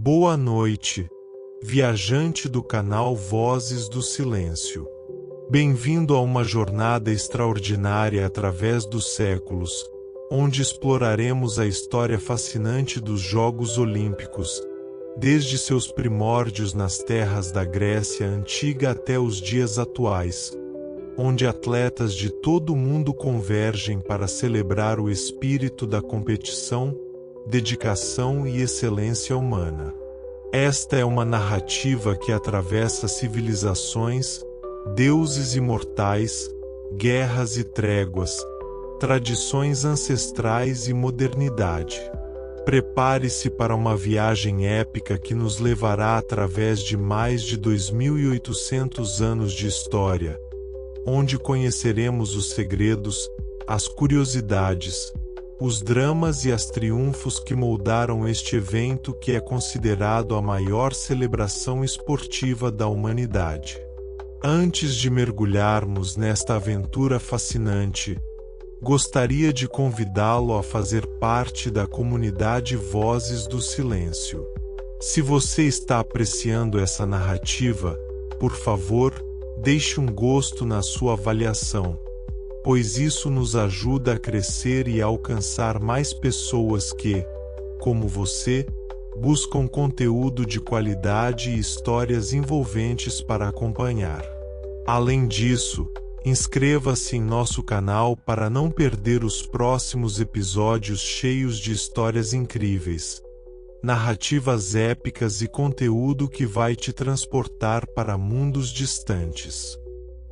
Boa noite, viajante do canal Vozes do Silêncio. Bem-vindo a uma jornada extraordinária através dos séculos, onde exploraremos a história fascinante dos Jogos Olímpicos, desde seus primórdios nas terras da Grécia Antiga até os dias atuais, onde atletas de todo o mundo convergem para celebrar o espírito da competição, dedicação e excelência humana. Esta é uma narrativa que atravessa civilizações, deuses imortais, guerras e tréguas, tradições ancestrais e modernidade. Prepare-se para uma viagem épica que nos levará através de mais de 2.800 anos de história, onde conheceremos os segredos, as curiosidades, os dramas e as triunfos que moldaram este evento que é considerado a maior celebração esportiva da humanidade. Antes de mergulharmos nesta aventura fascinante, gostaria de convidá-lo a fazer parte da comunidade Vozes do Silêncio. Se você está apreciando essa narrativa, por favor, deixe um gosto na sua avaliação, pois isso nos ajuda a crescer e a alcançar mais pessoas que, como você, buscam conteúdo de qualidade e histórias envolventes para acompanhar. Além disso, inscreva-se em nosso canal para não perder os próximos episódios cheios de histórias incríveis, narrativas épicas e conteúdo que vai te transportar para mundos distantes.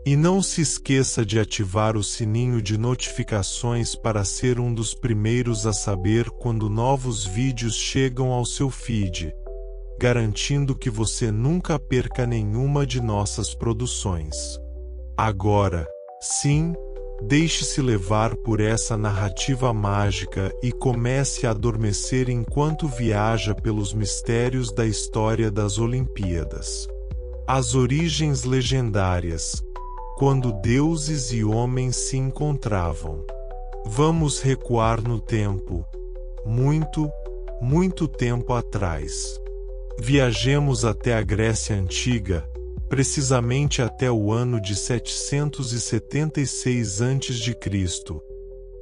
E não se esqueça de ativar o sininho de notificações para ser um dos primeiros a saber quando novos vídeos chegam ao seu feed, garantindo que você nunca perca nenhuma de nossas produções. Agora, sim, deixe-se levar por essa narrativa mágica e comece a adormecer enquanto viaja pelos mistérios da história das Olimpíadas. As origens legendárias, quando deuses e homens se encontravam. Vamos recuar no tempo, muito tempo atrás. Viajemos até a Grécia Antiga, precisamente até o ano de 776 a.C.,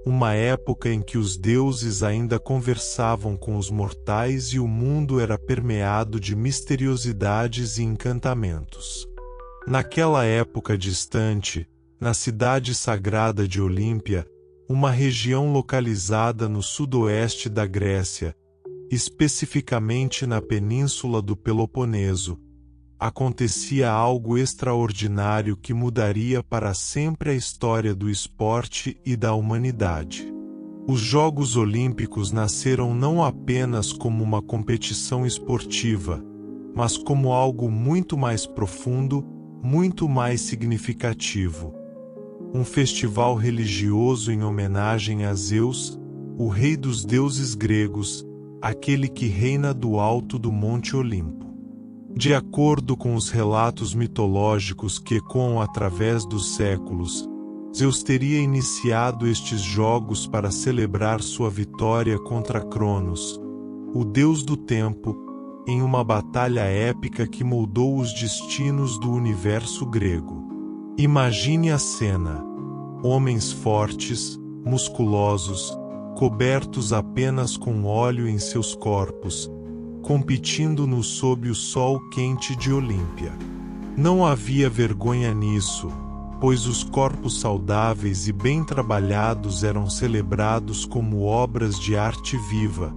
uma época em que os deuses ainda conversavam com os mortais e o mundo era permeado de misteriosidades e encantamentos. Naquela época distante, na cidade sagrada de Olímpia, uma região localizada no sudoeste da Grécia, especificamente na península do Peloponeso, acontecia algo extraordinário que mudaria para sempre a história do esporte e da humanidade. Os Jogos Olímpicos nasceram não apenas como uma competição esportiva, mas como algo muito mais profundo, muito mais significativo. Um festival religioso em homenagem a Zeus, o rei dos deuses gregos, aquele que reina do alto do Monte Olimpo. De acordo com os relatos mitológicos que ecoam através dos séculos, Zeus teria iniciado estes jogos para celebrar sua vitória contra Cronos, o deus do tempo, em uma batalha épica que moldou os destinos do universo grego. Imagine a cena: homens fortes, musculosos, cobertos apenas com óleo em seus corpos, competindo sob o sol quente de Olímpia. Não havia vergonha nisso, pois os corpos saudáveis e bem trabalhados eram celebrados como obras de arte viva,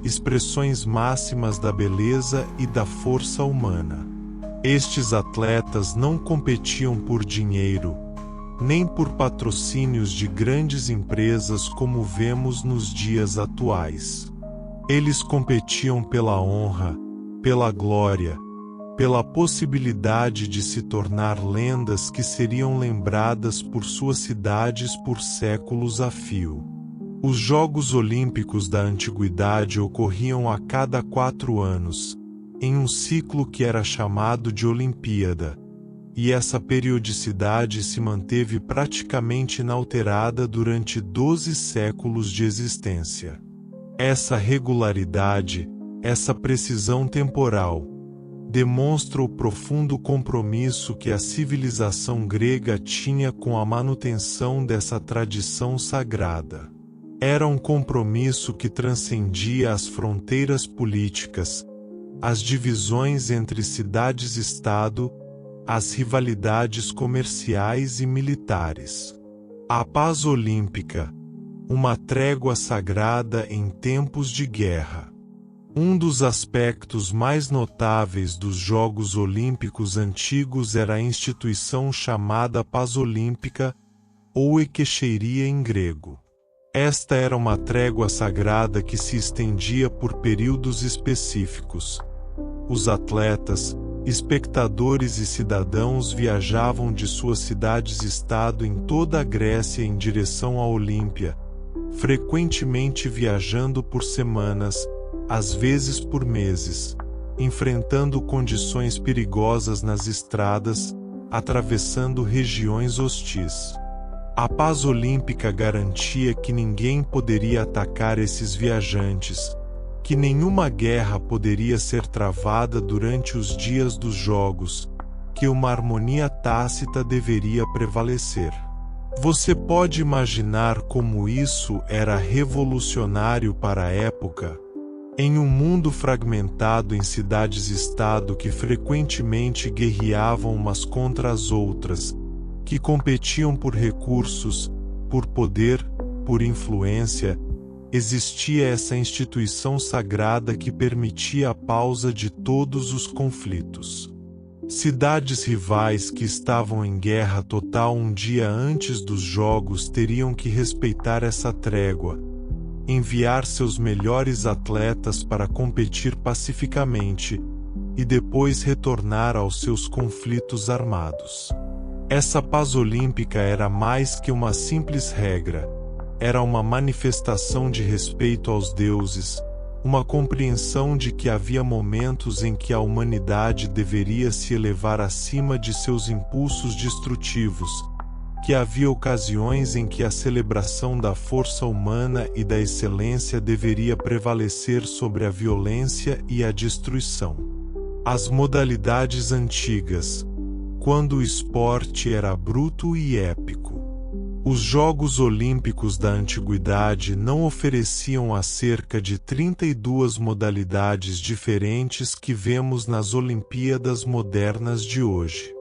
expressões máximas da beleza e da força humana. Estes atletas não competiam por dinheiro, nem por patrocínios de grandes empresas como vemos nos dias atuais. Eles competiam pela honra, pela glória, pela possibilidade de se tornar lendas que seriam lembradas por suas cidades por séculos a fio. Os Jogos Olímpicos da Antiguidade ocorriam a cada 4 anos, em um ciclo que era chamado de Olimpíada, e essa periodicidade se manteve praticamente inalterada durante 12 séculos de existência. Essa regularidade, Essa precisão temporal demonstra o profundo compromisso que a civilização grega tinha com a manutenção dessa tradição sagrada. Era um compromisso que transcendia as fronteiras políticas, as divisões entre cidades-estado, as rivalidades comerciais e militares. A paz olímpica, uma trégua sagrada em tempos de guerra. Um dos aspectos mais notáveis dos Jogos Olímpicos antigos era a instituição chamada Paz Olímpica, ou ekecheiria em grego. Esta era uma trégua sagrada que se estendia por períodos específicos. Os atletas, espectadores e cidadãos viajavam de suas cidades-estado em toda a Grécia em direção à Olímpia, frequentemente viajando por semanas, às vezes por meses, enfrentando condições perigosas nas estradas, atravessando regiões hostis. A paz olímpica garantia que ninguém poderia atacar esses viajantes, que nenhuma guerra poderia ser travada durante os dias dos Jogos, que uma harmonia tácita deveria prevalecer. Você pode imaginar como isso era revolucionário para a época? Em um mundo fragmentado em cidades-estado que frequentemente guerreavam umas contra as outras, que competiam por recursos, por poder, por influência, existia essa instituição sagrada que permitia a pausa de todos os conflitos. Cidades rivais que estavam em guerra total um dia antes dos Jogos teriam que respeitar essa trégua, enviar seus melhores atletas para competir pacificamente e depois retornar aos seus conflitos armados. Essa paz olímpica era mais que uma simples regra, era uma manifestação de respeito aos deuses, uma compreensão de que havia momentos em que a humanidade deveria se elevar acima de seus impulsos destrutivos, que havia ocasiões em que a celebração da força humana e da excelência deveria prevalecer sobre a violência e a destruição. As modalidades antigas, quando o esporte era bruto e épico. Os Jogos Olímpicos da Antiguidade não ofereciam as cerca de 32 modalidades diferentes que vemos nas Olimpíadas modernas de hoje.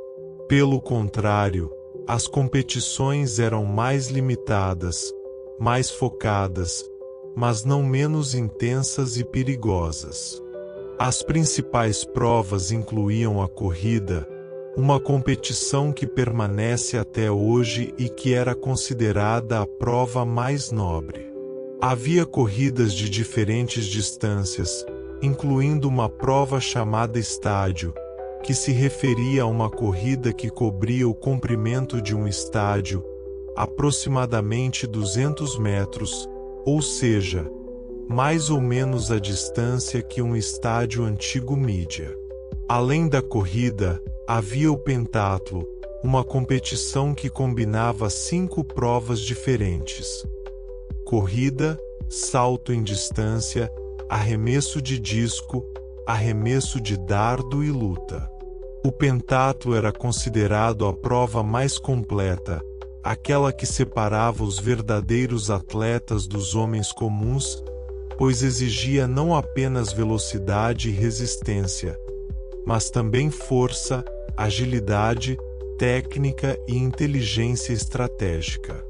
Pelo contrário, as competições eram mais limitadas, mais focadas, mas não menos intensas e perigosas. As principais provas incluíam a corrida, uma competição que permanece até hoje e que era considerada a prova mais nobre. Havia corridas de diferentes distâncias, incluindo uma prova chamada estádio, que se referia a uma corrida que cobria o comprimento de um estádio, aproximadamente 200 metros, ou seja, mais ou menos a distância que um estádio antigo mídia. Além da corrida, havia o pentatlo, uma competição que combinava 5 provas diferentes: corrida, salto em distância, arremesso de disco, arremesso de dardo e luta. O pentatlo era considerado a prova mais completa, aquela que separava os verdadeiros atletas dos homens comuns, pois exigia não apenas velocidade e resistência, mas também força, agilidade, técnica e inteligência estratégica.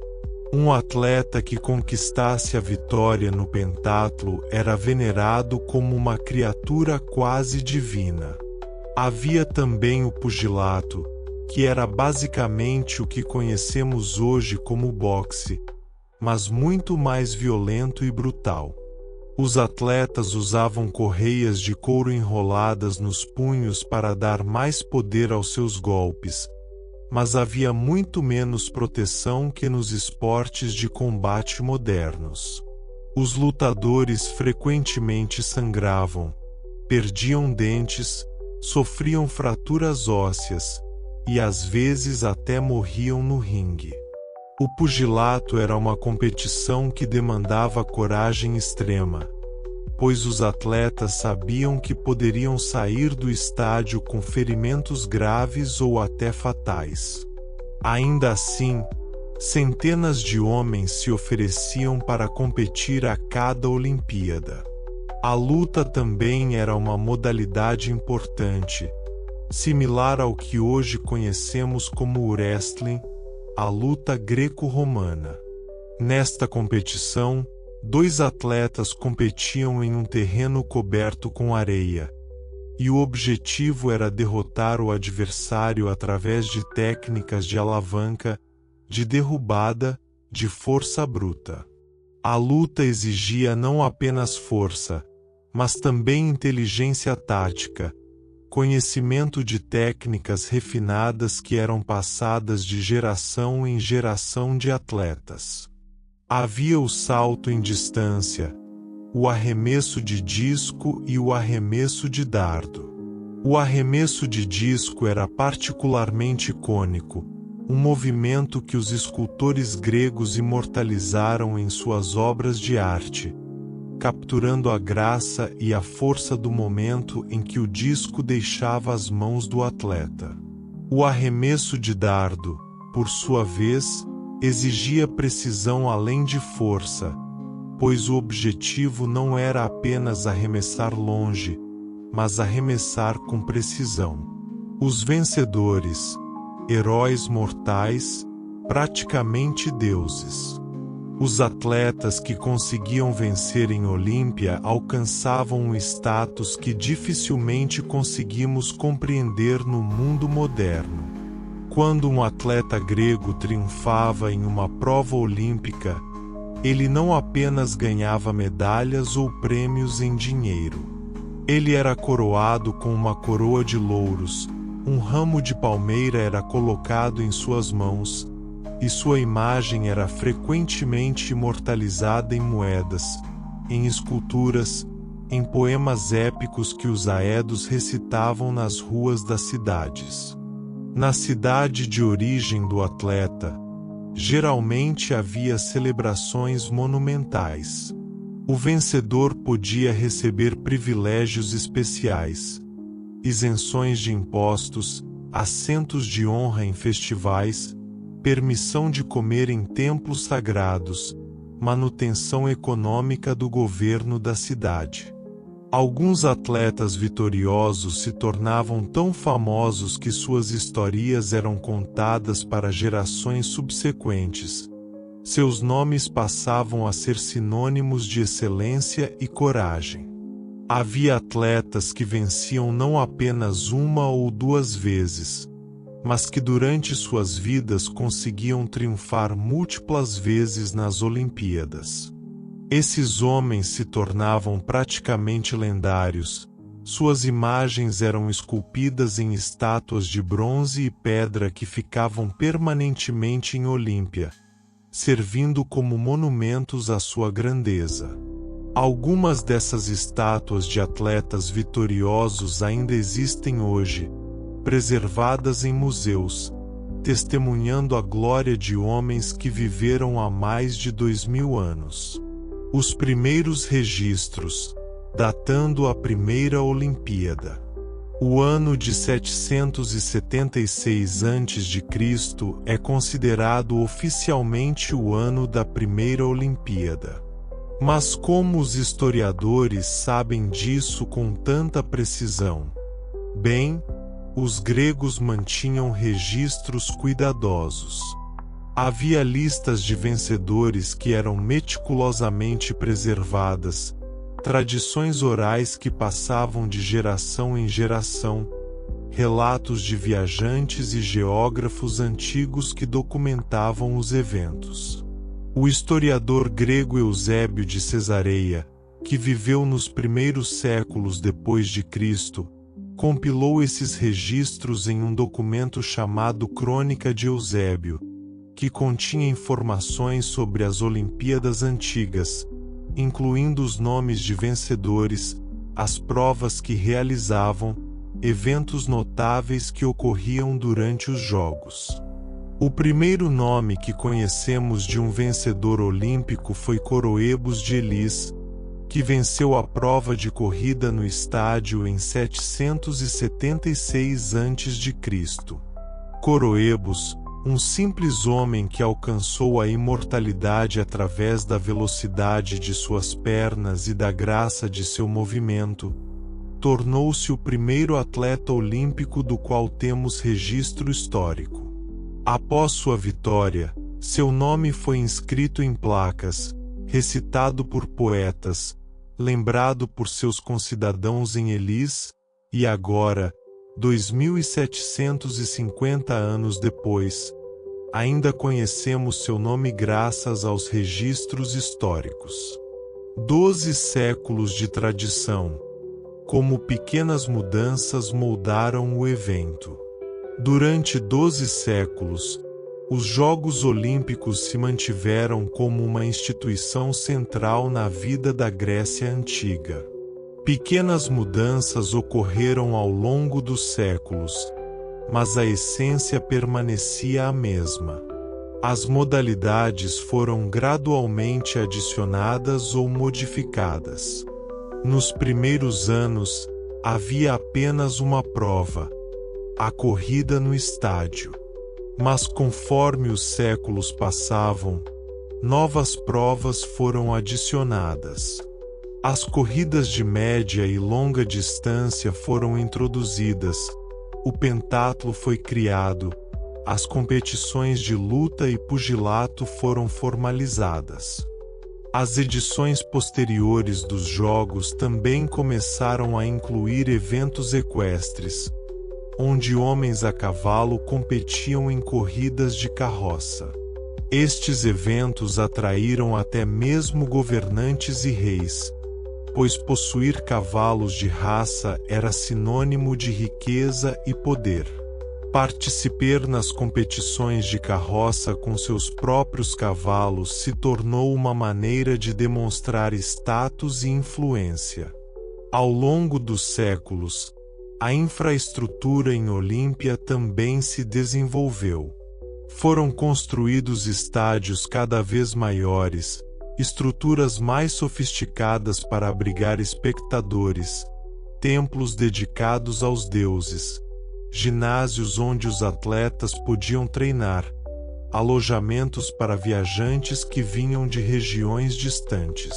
Um atleta que conquistasse a vitória no pentatlo era venerado como uma criatura quase divina. Havia também o pugilato, que era basicamente o que conhecemos hoje como boxe, mas muito mais violento e brutal. Os atletas usavam correias de couro enroladas nos punhos para dar mais poder aos seus golpes, mas havia muito menos proteção que nos esportes de combate modernos. Os lutadores frequentemente sangravam, perdiam dentes, sofriam fraturas ósseas e às vezes até morriam no ringue. O pugilato era uma competição que demandava coragem extrema. pois os atletas sabiam que poderiam sair do estádio com ferimentos graves ou até fatais. Ainda assim, centenas de homens se ofereciam para competir a cada Olimpíada. A luta também era uma modalidade importante, similar ao que hoje conhecemos como wrestling, a luta greco-romana. Nesta competição, 2 atletas competiam em um terreno coberto com areia, e o objetivo era derrotar o adversário através de técnicas de alavanca, de derrubada, de força bruta. A luta exigia não apenas força, mas também inteligência tática, conhecimento de técnicas refinadas que eram passadas de geração em geração de atletas. Havia o salto em distância, o arremesso de disco e o arremesso de dardo. O arremesso de disco era particularmente icônico, um movimento que os escultores gregos imortalizaram em suas obras de arte, capturando a graça e a força do momento em que o disco deixava as mãos do atleta. O arremesso de dardo, por sua vez, exigia precisão além de força, pois o objetivo não era apenas arremessar longe, mas arremessar com precisão. Os vencedores, heróis mortais, praticamente deuses. Os atletas que conseguiam vencer em Olímpia alcançavam um status que dificilmente conseguimos compreender no mundo moderno. Quando um atleta grego triunfava em uma prova olímpica, ele não apenas ganhava medalhas ou prêmios em dinheiro. Ele era coroado com uma coroa de louros, um ramo de palmeira era colocado em suas mãos, e sua imagem era frequentemente imortalizada em moedas, em esculturas, em poemas épicos que os aedos recitavam nas ruas das cidades. Na cidade de origem do atleta, geralmente havia celebrações monumentais. O vencedor podia receber privilégios especiais, isenções de impostos, assentos de honra em festivais, permissão de comer em templos sagrados, manutenção econômica do governo da cidade. Alguns atletas vitoriosos se tornavam tão famosos que suas histórias eram contadas para gerações subsequentes. Seus nomes passavam a ser sinônimos de excelência e coragem. Havia atletas que venciam não apenas 1 ou 2 vezes, mas que durante suas vidas conseguiam triunfar múltiplas vezes nas Olimpíadas. Esses homens se tornavam praticamente lendários, suas imagens eram esculpidas em estátuas de bronze e pedra que ficavam permanentemente em Olímpia, servindo como monumentos à sua grandeza. Algumas dessas estátuas de atletas vitoriosos ainda existem hoje, preservadas em museus, testemunhando a glória de homens que viveram há mais de 2000 anos. Os primeiros registros, datando a primeira Olimpíada. O ano de 776 a.C. é considerado oficialmente o ano da primeira Olimpíada. Mas como os historiadores sabem disso com tanta precisão? Bem, os gregos mantinham registros cuidadosos. Havia listas de vencedores que eram meticulosamente preservadas, tradições orais que passavam de geração em geração, relatos de viajantes e geógrafos antigos que documentavam os eventos. O historiador grego Eusébio de Cesareia, que viveu nos primeiros séculos depois de Cristo, compilou esses registros em um documento chamado Crônica de Eusébio, que continha informações sobre as Olimpíadas antigas, incluindo os nomes de vencedores, as provas que realizavam, eventos notáveis que ocorriam durante os Jogos. O primeiro nome que conhecemos de um vencedor olímpico foi Coroebus de Elis, que venceu a prova de corrida no estádio em 776 a.C. Coroebus, um simples homem que alcançou a imortalidade através da velocidade de suas pernas e da graça de seu movimento, tornou-se o primeiro atleta olímpico do qual temos registro histórico. Após sua vitória, seu nome foi inscrito em placas, recitado por poetas, lembrado por seus concidadãos em Elis, e agora, 2750 anos depois, ainda conhecemos seu nome graças aos registros históricos. 12 séculos de tradição, como pequenas mudanças moldaram o evento. Durante 12 séculos, os Jogos Olímpicos se mantiveram como uma instituição central na vida da Grécia Antiga. Pequenas mudanças ocorreram ao longo dos séculos, mas a essência permanecia a mesma. As modalidades foram gradualmente adicionadas ou modificadas. Nos primeiros anos, havia apenas uma prova: a corrida no estádio. Mas conforme os séculos passavam, novas provas foram adicionadas. As corridas de média e longa distância foram introduzidas, o pentatlo foi criado, as competições de luta e pugilato foram formalizadas. As edições posteriores dos Jogos também começaram a incluir eventos equestres, onde homens a cavalo competiam em corridas de carroça. Estes eventos atraíram até mesmo governantes e reis, pois possuir cavalos de raça era sinônimo de riqueza e poder. Participar nas competições de carroça com seus próprios cavalos se tornou uma maneira de demonstrar status e influência. Ao longo dos séculos, a infraestrutura em Olímpia também se desenvolveu. Foram construídos estádios cada vez maiores, estruturas mais sofisticadas para abrigar espectadores, templos dedicados aos deuses, ginásios onde os atletas podiam treinar, alojamentos para viajantes que vinham de regiões distantes.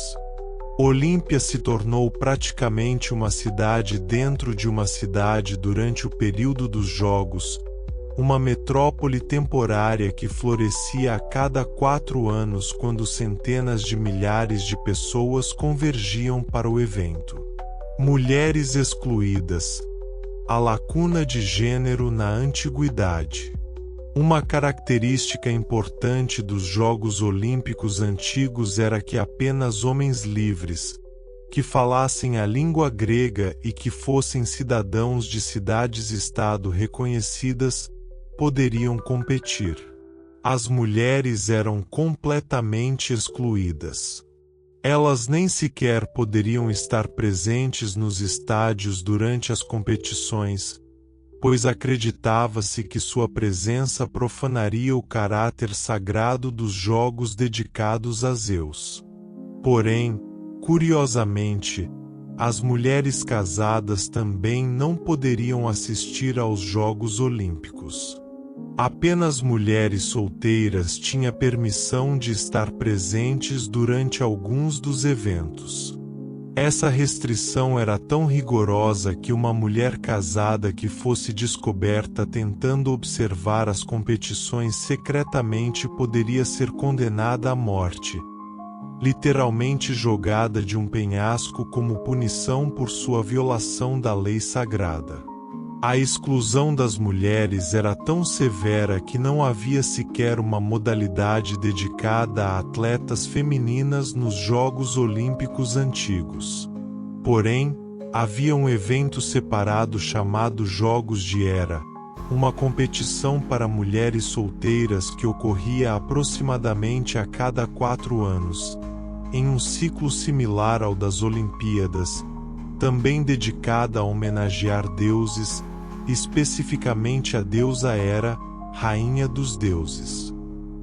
Olímpia se tornou praticamente uma cidade dentro de uma cidade durante o período dos Jogos, uma metrópole temporária que florescia a cada 4 anos quando centenas de milhares de pessoas convergiam para o evento. Mulheres excluídas. A lacuna de gênero na antiguidade. Uma característica importante dos Jogos Olímpicos antigos era que apenas homens livres, que falassem a língua grega e que fossem cidadãos de cidades-estado reconhecidas, poderiam competir. As mulheres eram completamente excluídas. Elas nem sequer poderiam estar presentes nos estádios durante as competições, pois acreditava-se que sua presença profanaria o caráter sagrado dos jogos dedicados a Zeus. Porém, curiosamente, as mulheres casadas também não poderiam assistir aos Jogos Olímpicos. Apenas mulheres solteiras tinham permissão de estar presentes durante alguns dos eventos. Essa restrição era tão rigorosa que uma mulher casada que fosse descoberta tentando observar as competições secretamente poderia ser condenada à morte, literalmente jogada de um penhasco como punição por sua violação da lei sagrada. A exclusão das mulheres era tão severa que não havia sequer uma modalidade dedicada a atletas femininas nos Jogos Olímpicos antigos. Porém, havia um evento separado chamado Jogos de Hera, uma competição para mulheres solteiras que ocorria aproximadamente a cada 4 anos, em um ciclo similar ao das Olimpíadas, também dedicada a homenagear deuses, especificamente a deusa Hera, rainha dos deuses.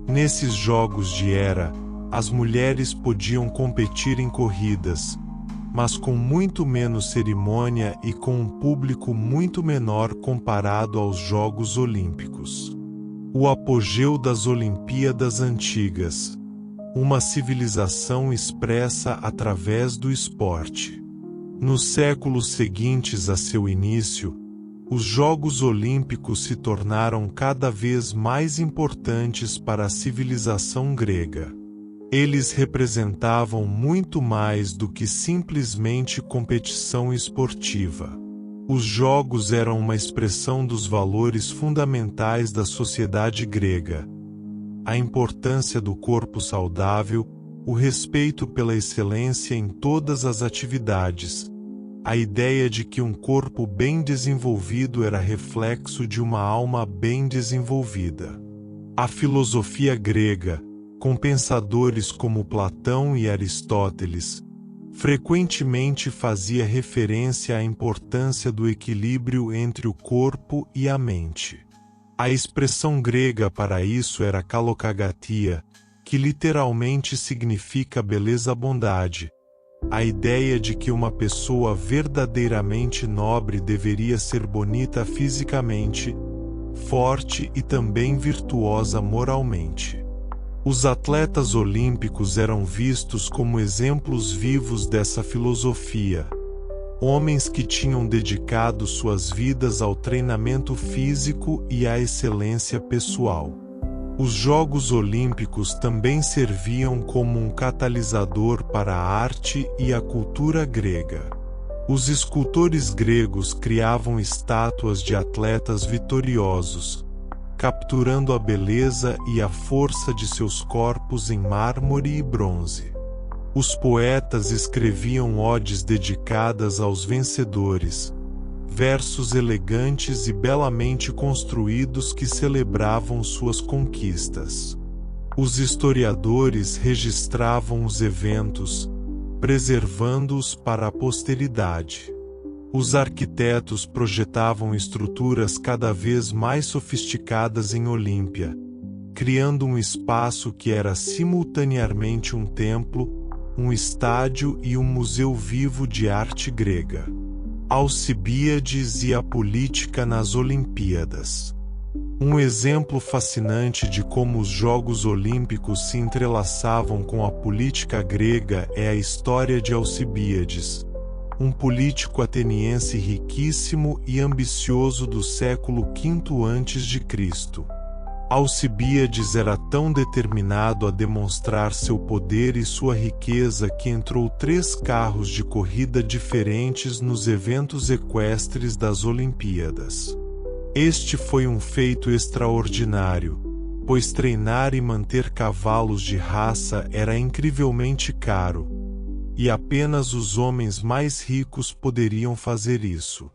Nesses Jogos de Hera, as mulheres podiam competir em corridas, mas com muito menos cerimônia e com um público muito menor comparado aos Jogos Olímpicos. O apogeu das Olimpíadas Antigas. Uma civilização expressa através do esporte. Nos séculos seguintes a seu início, os Jogos Olímpicos se tornaram cada vez mais importantes para a civilização grega. Eles representavam muito mais do que simplesmente competição esportiva. Os Jogos eram uma expressão dos valores fundamentais da sociedade grega: a importância do corpo saudável, o respeito pela excelência em todas as atividades, a ideia de que um corpo bem desenvolvido era reflexo de uma alma bem desenvolvida. A filosofia grega, com pensadores como Platão e Aristóteles, frequentemente fazia referência à importância do equilíbrio entre o corpo e a mente. A expressão grega para isso era kalokagatia, que literalmente significa beleza-bondade, a ideia de que uma pessoa verdadeiramente nobre deveria ser bonita fisicamente, forte e também virtuosa moralmente. Os atletas olímpicos eram vistos como exemplos vivos dessa filosofia. Homens que tinham dedicado suas vidas ao treinamento físico e à excelência pessoal. Os Jogos Olímpicos também serviam como um catalisador para a arte e a cultura grega. Os escultores gregos criavam estátuas de atletas vitoriosos, capturando a beleza e a força de seus corpos em mármore e bronze. Os poetas escreviam odes dedicadas aos vencedores, versos elegantes e belamente construídos que celebravam suas conquistas. Os historiadores registravam os eventos, preservando-os para a posteridade. Os arquitetos projetavam estruturas cada vez mais sofisticadas em Olímpia, criando um espaço que era simultaneamente um templo, um estádio e um museu vivo de arte grega. Alcibíades e a política nas Olimpíadas. Um exemplo fascinante de como os Jogos Olímpicos se entrelaçavam com a política grega é a história de Alcibíades, um político ateniense riquíssimo e ambicioso do século V a.C. Alcibíades era tão determinado a demonstrar seu poder e sua riqueza que entrou 3 carros de corrida diferentes nos eventos equestres das Olimpíadas. Este foi um feito extraordinário, pois treinar e manter cavalos de raça era incrivelmente caro, e apenas os homens mais ricos poderiam fazer isso.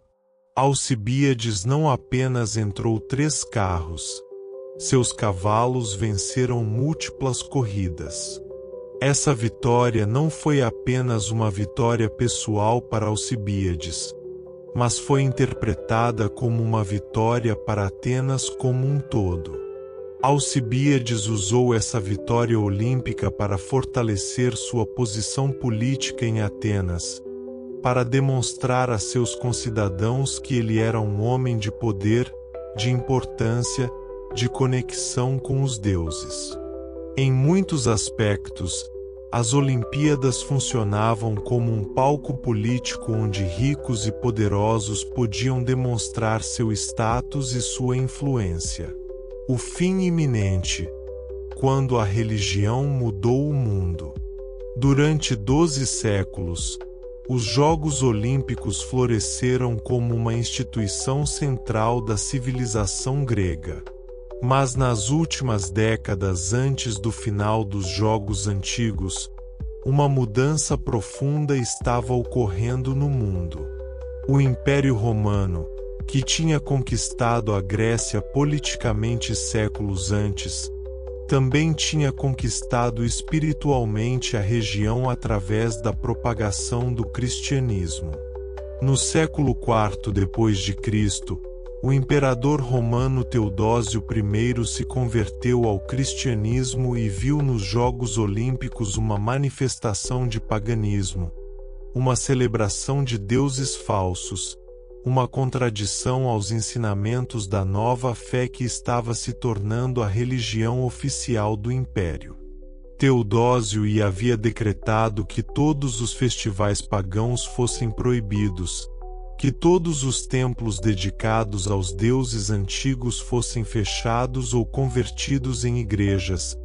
Alcibíades não apenas entrou 3 carros, seus cavalos venceram múltiplas corridas. Essa vitória não foi apenas uma vitória pessoal para Alcibíades, mas foi interpretada como uma vitória para Atenas como um todo. Alcibíades usou essa vitória olímpica para fortalecer sua posição política em Atenas, para demonstrar a seus concidadãos que ele era um homem de poder, de importância, de conexão com os deuses. Em muitos aspectos, as Olimpíadas funcionavam como um palco político onde ricos e poderosos podiam demonstrar seu status e sua influência. O fim iminente, quando a religião mudou o mundo. Durante 12 séculos, os Jogos Olímpicos floresceram como uma instituição central da civilização grega. Mas nas últimas décadas antes do final dos Jogos Antigos, uma mudança profunda estava ocorrendo no mundo. O Império Romano, que tinha conquistado a Grécia politicamente séculos antes, também tinha conquistado espiritualmente a região através da propagação do cristianismo. No século IV d.C., o imperador romano Teodósio I se converteu ao cristianismo e viu nos Jogos Olímpicos uma manifestação de paganismo, uma celebração de deuses falsos, uma contradição aos ensinamentos da nova fé que estava se tornando a religião oficial do império. Teodósio havia decretado que todos os festivais pagãos fossem proibidos, que todos os templos dedicados aos deuses antigos fossem fechados ou convertidos em igrejas,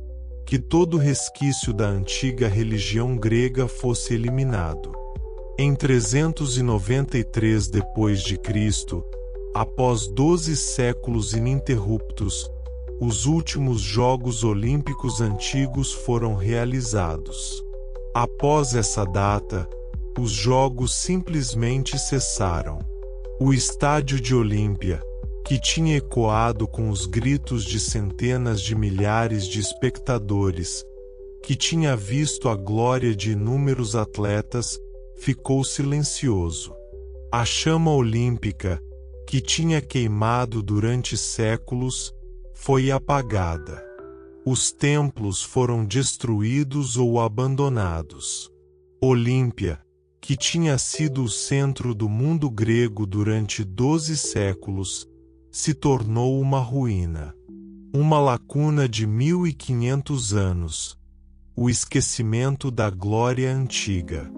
que todo resquício da antiga religião grega fosse eliminado. Em 393 d.C., após 12 séculos ininterruptos, os últimos Jogos Olímpicos antigos foram realizados. Após essa data, os Jogos simplesmente cessaram. O estádio de Olímpia, que tinha ecoado com os gritos de centenas de milhares de espectadores, que tinha visto a glória de inúmeros atletas, ficou silencioso. A chama olímpica, que tinha queimado durante séculos, foi apagada. Os templos foram destruídos ou abandonados. Olímpia, que tinha sido o centro do mundo grego durante 12 séculos, se tornou uma ruína. Uma lacuna de 1500 anos. O esquecimento da glória antiga.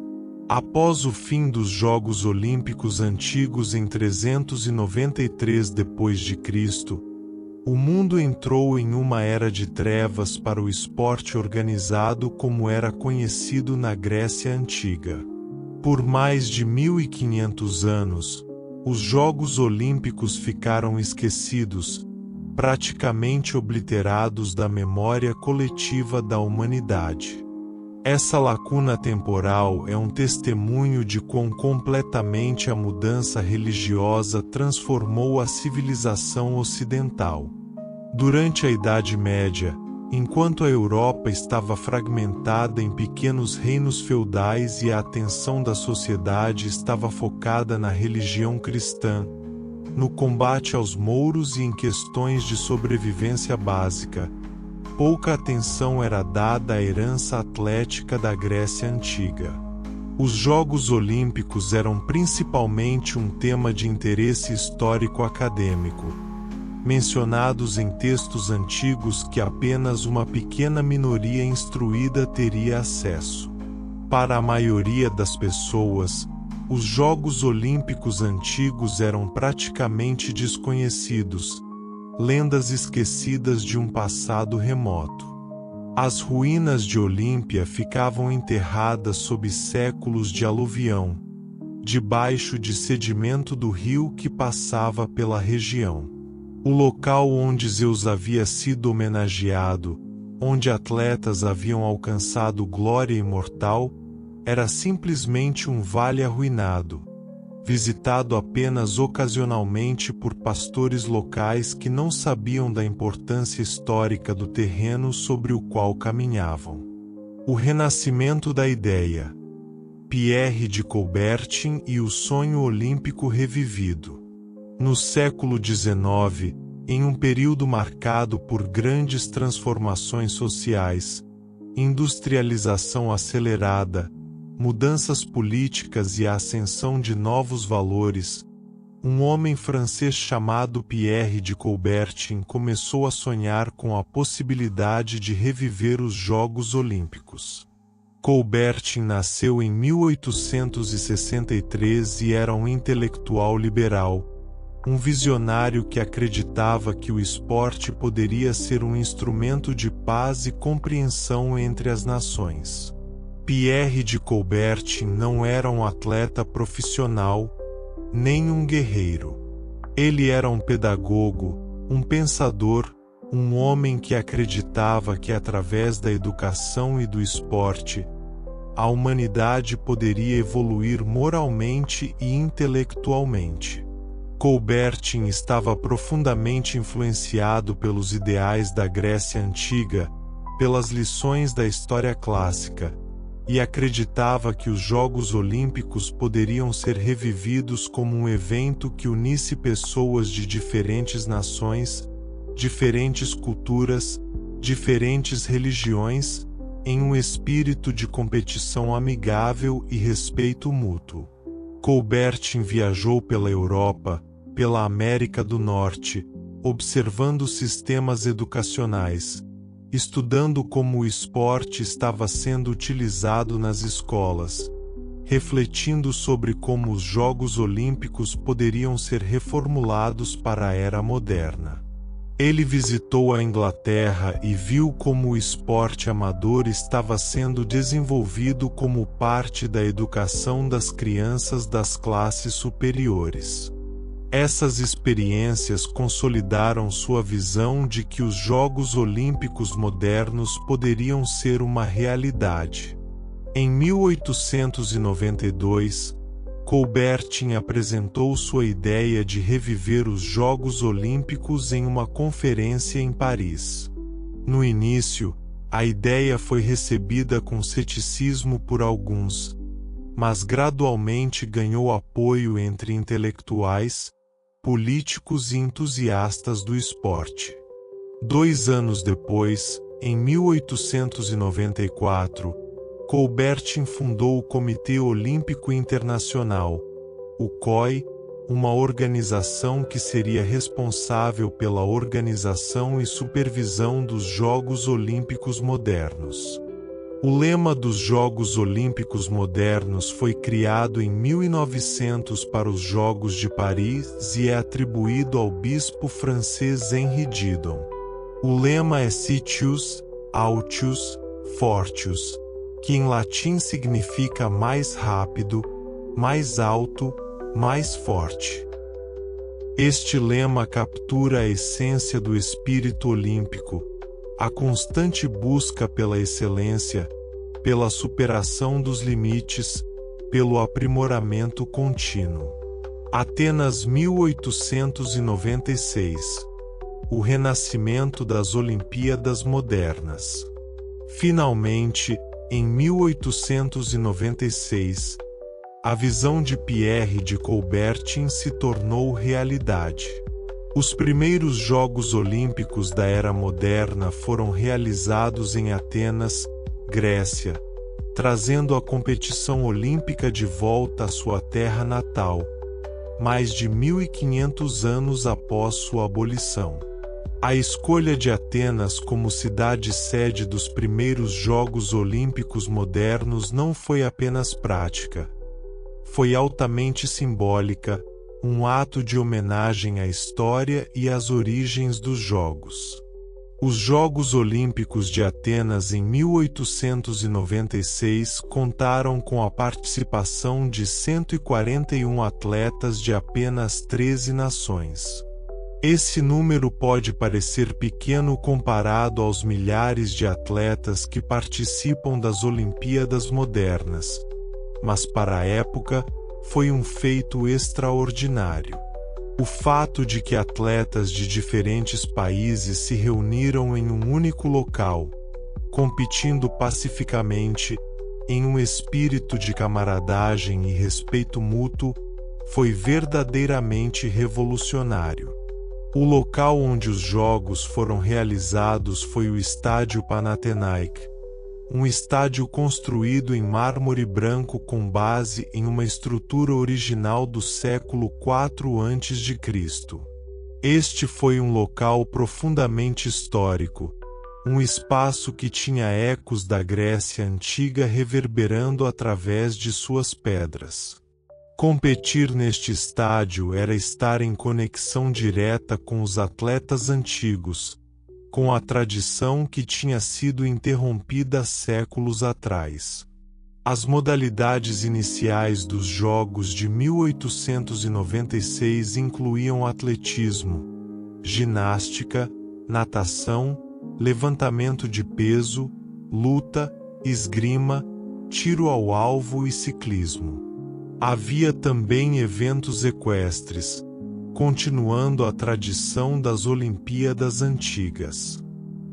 Após o fim dos Jogos Olímpicos antigos em 393 d.C., o mundo entrou em uma era de trevas para o esporte organizado como era conhecido na Grécia Antiga. Por mais de 1500 anos, os Jogos Olímpicos ficaram esquecidos, praticamente obliterados da memória coletiva da humanidade. Essa lacuna temporal é um testemunho de quão completamente a mudança religiosa transformou a civilização ocidental. Durante a Idade Média, enquanto a Europa estava fragmentada em pequenos reinos feudais e a atenção da sociedade estava focada na religião cristã, no combate aos mouros e em questões de sobrevivência básica, pouca atenção era dada à herança atlética da Grécia Antiga. Os Jogos Olímpicos eram principalmente um tema de interesse histórico-acadêmico, mencionados em textos antigos que apenas uma pequena minoria instruída teria acesso. Para a maioria das pessoas, os Jogos Olímpicos antigos eram praticamente desconhecidos, lendas esquecidas de um passado remoto. As ruínas de Olímpia ficavam enterradas sob séculos de aluvião, debaixo de sedimento do rio que passava pela região. O local onde Zeus havia sido homenageado, onde atletas haviam alcançado glória imortal, era simplesmente um vale arruinado, visitado apenas ocasionalmente por pastores locais que não sabiam da importância histórica do terreno sobre o qual caminhavam. O renascimento da ideia. Pierre de Coubertin e o sonho olímpico revivido. No século XIX, em um período marcado por grandes transformações sociais, industrialização acelerada, mudanças políticas e a ascensão de novos valores, um homem francês chamado Pierre de Coubertin começou a sonhar com a possibilidade de reviver os Jogos Olímpicos. Coubertin nasceu em 1863 e era um intelectual liberal, um visionário que acreditava que o esporte poderia ser um instrumento de paz e compreensão entre as nações. Pierre de Coubertin não era um atleta profissional, nem um guerreiro. Ele era um pedagogo, um pensador, um homem que acreditava que através da educação e do esporte, a humanidade poderia evoluir moralmente e intelectualmente. Coubertin estava profundamente influenciado pelos ideais da Grécia Antiga, pelas lições da história clássica, e acreditava que os Jogos Olímpicos poderiam ser revividos como um evento que unisse pessoas de diferentes nações, diferentes culturas, diferentes religiões, em um espírito de competição amigável e respeito mútuo. Coubertin viajou pela Europa, pela América do Norte, observando sistemas educacionais, estudando como o esporte estava sendo utilizado nas escolas, refletindo sobre como os Jogos Olímpicos poderiam ser reformulados para a era moderna. Ele visitou a Inglaterra e viu como o esporte amador estava sendo desenvolvido como parte da educação das crianças das classes superiores. Essas experiências consolidaram sua visão de que os Jogos Olímpicos modernos poderiam ser uma realidade. Em 1892, Coubertin apresentou sua ideia de reviver os Jogos Olímpicos em uma conferência em Paris. No início, a ideia foi recebida com ceticismo por alguns, mas gradualmente ganhou apoio entre intelectuais, políticos e entusiastas do esporte. 2 anos depois, em 1894, Coubertin fundou o Comitê Olímpico Internacional, o COI, uma organização que seria responsável pela organização e supervisão dos Jogos Olímpicos modernos. O lema dos Jogos Olímpicos modernos foi criado em 1900 para os Jogos de Paris e é atribuído ao bispo francês Henri Didon. O lema é Citius, Altius, Fortius, que em latim significa mais rápido, mais alto, mais forte. Este lema captura a essência do espírito olímpico, a constante busca pela excelência, pela superação dos limites, pelo aprimoramento contínuo. Atenas 1896. O renascimento das Olimpíadas modernas. Finalmente, em 1896, a visão de Pierre de Coubertin se tornou realidade. Os primeiros Jogos Olímpicos da era moderna foram realizados em Atenas, Grécia, trazendo a competição olímpica de volta à sua terra natal, mais de 1500 anos após sua abolição. A escolha de Atenas como cidade-sede dos primeiros Jogos Olímpicos modernos não foi apenas prática. Foi altamente simbólica, um ato de homenagem à história e às origens dos Jogos. Os Jogos Olímpicos de Atenas em 1896 contaram com a participação de 141 atletas de apenas 13 nações. Esse número pode parecer pequeno comparado aos milhares de atletas que participam das Olimpíadas modernas, mas para a época foi um feito extraordinário. O fato de que atletas de diferentes países se reuniram em um único local, competindo pacificamente, em um espírito de camaradagem e respeito mútuo, foi verdadeiramente revolucionário. O local onde os Jogos foram realizados foi o Estádio Panathinaik, um estádio construído em mármore branco com base em uma estrutura original do século IV a.C. Este foi um local profundamente histórico, um espaço que tinha ecos da Grécia antiga reverberando através de suas pedras. Competir neste estádio era estar em conexão direta com os atletas antigos, com a tradição que tinha sido interrompida séculos atrás. As modalidades iniciais dos Jogos de 1896 incluíam atletismo, ginástica, natação, levantamento de peso, luta, esgrima, tiro ao alvo e ciclismo. Havia também eventos equestres, continuando a tradição das Olimpíadas antigas.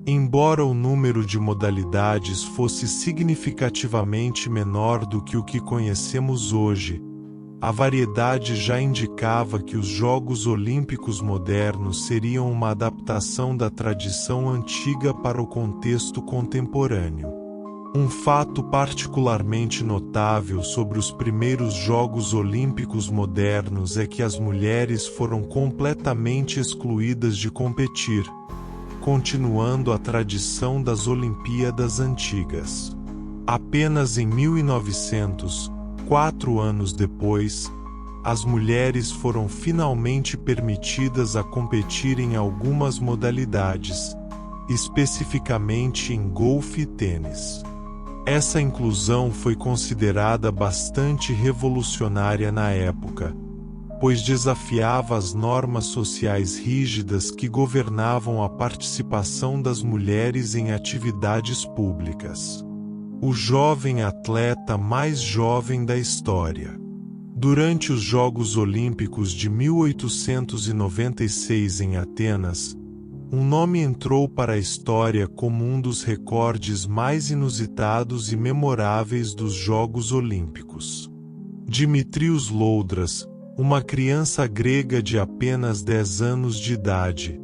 Embora o número de modalidades fosse significativamente menor do que o que conhecemos hoje, a variedade já indicava que os Jogos Olímpicos modernos seriam uma adaptação da tradição antiga para o contexto contemporâneo. Um fato particularmente notável sobre os primeiros Jogos Olímpicos modernos é que as mulheres foram completamente excluídas de competir, continuando a tradição das Olimpíadas antigas. Apenas em 1900, 4 anos depois, as mulheres foram finalmente permitidas a competir em algumas modalidades, especificamente em golfe e tênis. Essa inclusão foi considerada bastante revolucionária na época, pois desafiava as normas sociais rígidas que governavam a participação das mulheres em atividades públicas. O jovem atleta mais jovem da história. Durante os Jogos Olímpicos de 1896 em Atenas, um nome entrou para a história como um dos recordes mais inusitados e memoráveis dos Jogos Olímpicos. Dimitrios Loudras, uma criança grega de apenas 10 anos de idade,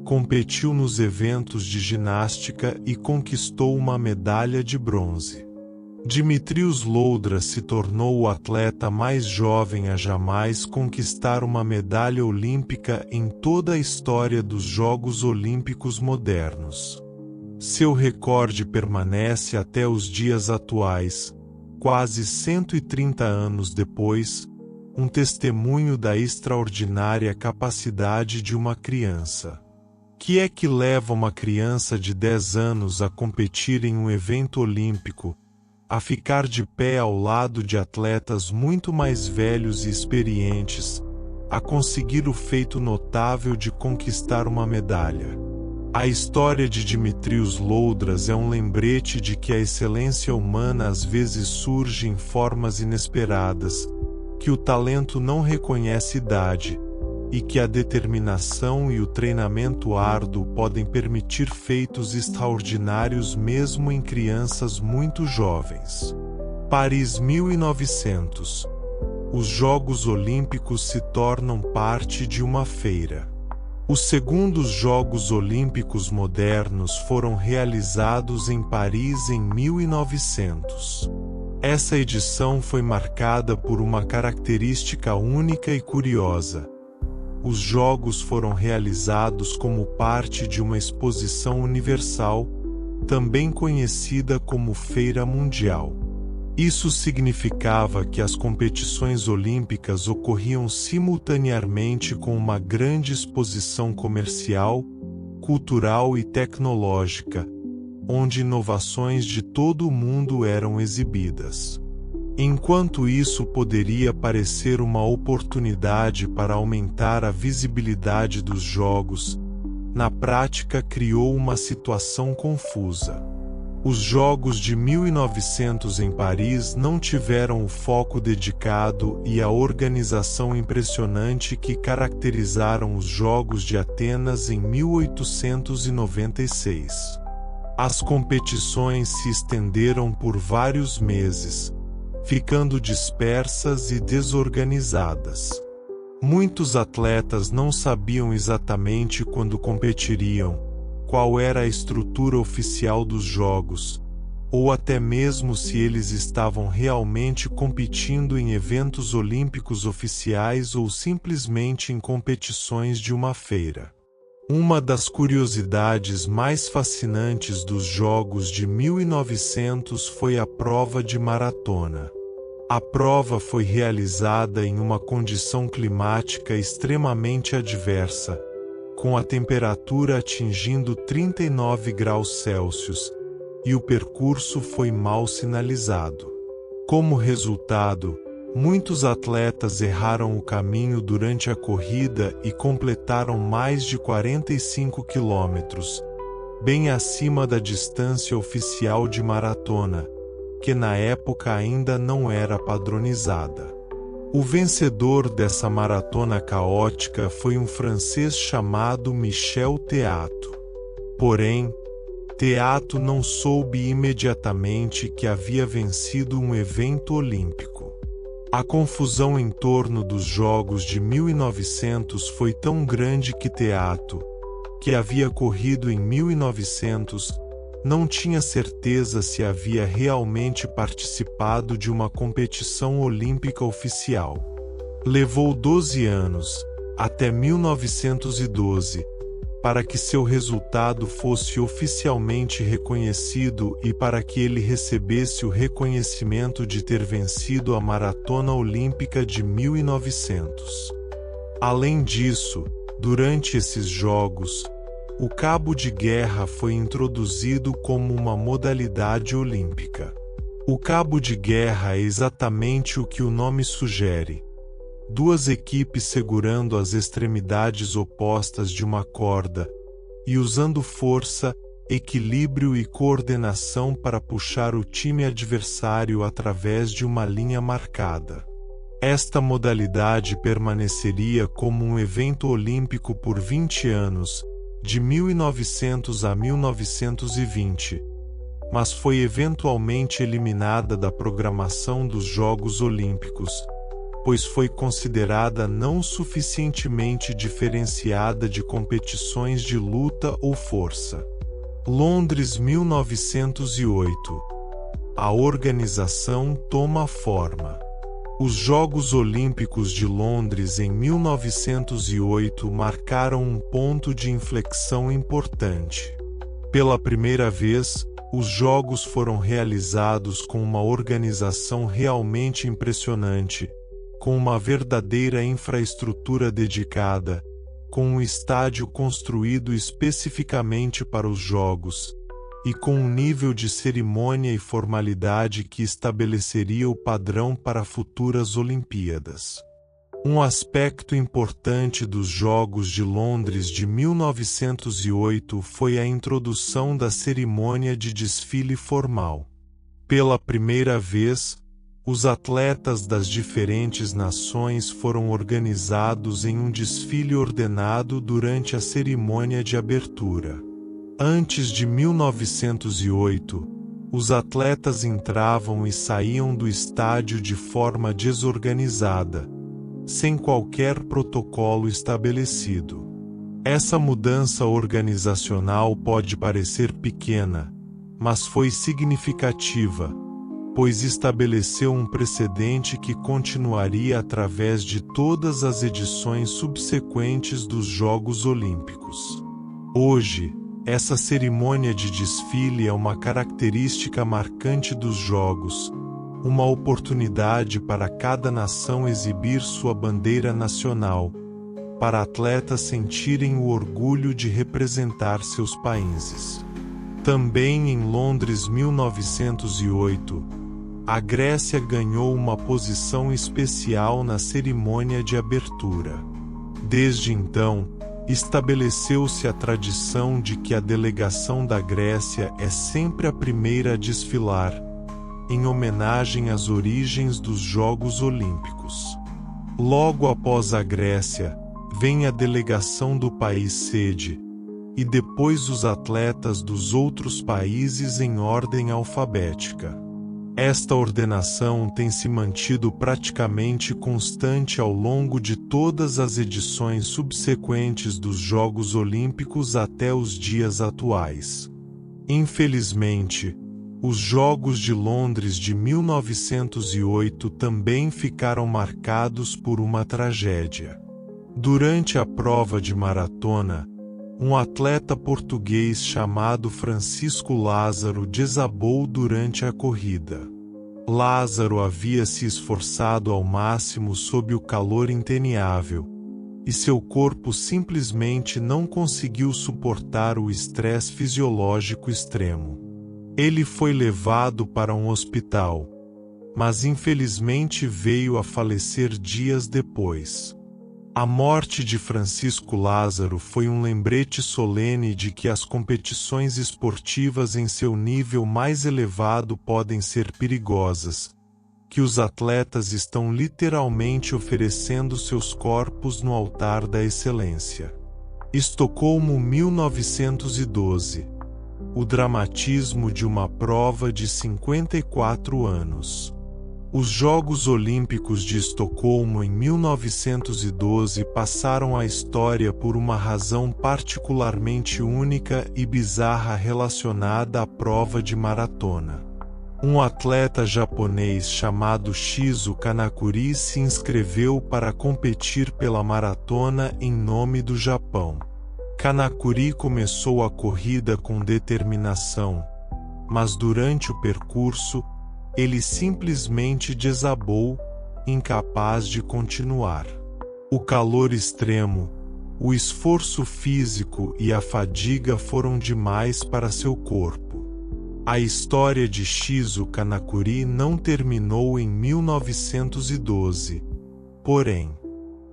competiu nos eventos de ginástica e conquistou uma medalha de bronze. Dimitrios Loudras se tornou o atleta mais jovem a jamais conquistar uma medalha olímpica em toda a história dos Jogos Olímpicos modernos. Seu recorde permanece até os dias atuais, quase 130 anos depois, um testemunho da extraordinária capacidade de uma criança. Que é que leva uma criança de 10 anos a competir em um evento olímpico, a ficar de pé ao lado de atletas muito mais velhos e experientes, a conseguir o feito notável de conquistar uma medalha? A história de Dimitrios Loudras é um lembrete de que a excelência humana às vezes surge em formas inesperadas, que o talento não reconhece idade, e que a determinação e o treinamento árduo podem permitir feitos extraordinários mesmo em crianças muito jovens. Paris 1900. Os Jogos Olímpicos se tornam parte de uma feira. Os segundos Jogos Olímpicos modernos foram realizados em Paris em 1900. Essa edição foi marcada por uma característica única e curiosa. Os Jogos foram realizados como parte de uma exposição universal, também conhecida como Feira Mundial. Isso significava que as competições olímpicas ocorriam simultaneamente com uma grande exposição comercial, cultural e tecnológica, onde inovações de todo o mundo eram exibidas. Enquanto isso poderia parecer uma oportunidade para aumentar a visibilidade dos Jogos, na prática criou uma situação confusa. Os Jogos de 1900 em Paris não tiveram o foco dedicado e a organização impressionante que caracterizaram os Jogos de Atenas em 1896. As competições se estenderam por vários meses, ficando dispersas e desorganizadas. Muitos atletas não sabiam exatamente quando competiriam, qual era a estrutura oficial dos Jogos, ou até mesmo se eles estavam realmente competindo em eventos olímpicos oficiais ou simplesmente em competições de uma feira. Uma das curiosidades mais fascinantes dos Jogos de 1900 foi a prova de maratona. A prova foi realizada em uma condição climática extremamente adversa, com a temperatura atingindo 39 graus Celsius, e o percurso foi mal sinalizado. Como resultado, muitos atletas erraram o caminho durante a corrida e completaram mais de 45 quilômetros, bem acima da distância oficial de maratona, que na época ainda não era padronizada. O vencedor dessa maratona caótica foi um francês chamado Michel Théato. Porém, Théato não soube imediatamente que havia vencido um evento olímpico. A confusão em torno dos Jogos de 1900 foi tão grande que Théato, que havia corrido em 1900, Não tinha certeza se havia realmente participado de uma competição olímpica oficial. Levou 12 anos, até 1912, para que seu resultado fosse oficialmente reconhecido e para que ele recebesse o reconhecimento de ter vencido a Maratona Olímpica de 1900. Além disso, durante esses Jogos, o cabo de guerra foi introduzido como uma modalidade olímpica. O cabo de guerra é exatamente o que o nome sugere: duas equipes segurando as extremidades opostas de uma corda e usando força, equilíbrio e coordenação para puxar o time adversário através de uma linha marcada. Esta modalidade permaneceria como um evento olímpico por 20 anos, de 1900 a 1920, mas foi eventualmente eliminada da programação dos Jogos Olímpicos, pois foi considerada não suficientemente diferenciada de competições de luta ou força. Londres, 1908. A organização toma forma. Os Jogos Olímpicos de Londres em 1908 marcaram um ponto de inflexão importante. Pela primeira vez, os Jogos foram realizados com uma organização realmente impressionante, com uma verdadeira infraestrutura dedicada, com um estádio construído especificamente para os Jogos, e com um nível de cerimônia e formalidade que estabeleceria o padrão para futuras Olimpíadas. Um aspecto importante dos Jogos de Londres de 1908 foi a introdução da cerimônia de desfile formal. Pela primeira vez, os atletas das diferentes nações foram organizados em um desfile ordenado durante a cerimônia de abertura. Antes de 1908, os atletas entravam e saíam do estádio de forma desorganizada, sem qualquer protocolo estabelecido. Essa mudança organizacional pode parecer pequena, mas foi significativa, pois estabeleceu um precedente que continuaria através de todas as edições subsequentes dos Jogos Olímpicos. Hoje, essa cerimônia de desfile é uma característica marcante dos Jogos, uma oportunidade para cada nação exibir sua bandeira nacional, para atletas sentirem o orgulho de representar seus países. Também em Londres, 1908, a Grécia ganhou uma posição especial na cerimônia de abertura. Desde então, estabeleceu-se a tradição de que a delegação da Grécia é sempre a primeira a desfilar, em homenagem às origens dos Jogos Olímpicos. Logo após a Grécia, vem a delegação do país sede, e depois os atletas dos outros países em ordem alfabética. Esta ordenação tem se mantido praticamente constante ao longo de todas as edições subsequentes dos Jogos Olímpicos até os dias atuais. Infelizmente, os Jogos de Londres de 1908 também ficaram marcados por uma tragédia. Durante a prova de maratona, um atleta português chamado Francisco Lázaro desabou durante a corrida. Lázaro havia se esforçado ao máximo sob o calor interminável, e seu corpo simplesmente não conseguiu suportar o estresse fisiológico extremo. Ele foi levado para um hospital, mas infelizmente veio a falecer dias depois. A morte de Francisco Lázaro foi um lembrete solene de que as competições esportivas em seu nível mais elevado podem ser perigosas, que os atletas estão literalmente oferecendo seus corpos no altar da excelência. Estocolmo, 1912. O dramatismo de uma prova de 54 anos. Os Jogos Olímpicos de Estocolmo em 1912 passaram à história por uma razão particularmente única e bizarra relacionada à prova de maratona. Um atleta japonês chamado Shizu Kanakuri se inscreveu para competir pela maratona em nome do Japão. Kanakuri começou a corrida com determinação, mas durante o percurso, ele simplesmente desabou, incapaz de continuar. O calor extremo, o esforço físico e a fadiga foram demais para seu corpo. A história de Shizu Kanakuri não terminou em 1912. Porém,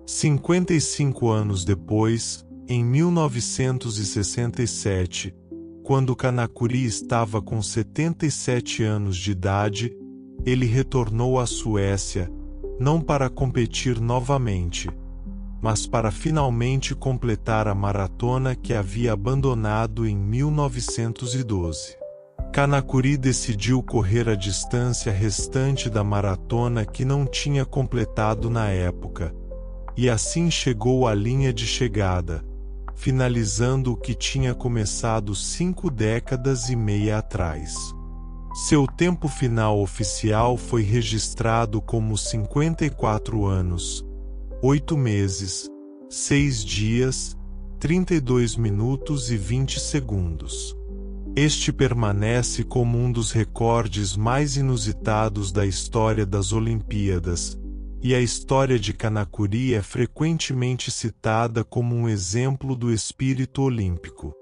55 anos depois, em 1967, quando Kanakuri estava com 77 anos de idade, ele retornou à Suécia, não para competir novamente, mas para finalmente completar a maratona que havia abandonado em 1912. Kanakuri decidiu correr a distância restante da maratona que não tinha completado na época, e assim chegou à linha de chegada, finalizando o que tinha começado 5 décadas e meia atrás. Seu tempo final oficial foi registrado como 54 anos, 8 meses, 6 dias, 32 minutos e 20 segundos. Este permanece como um dos recordes mais inusitados da história das Olimpíadas, e a história de Kanakuri é frequentemente citada como um exemplo do espírito olímpico.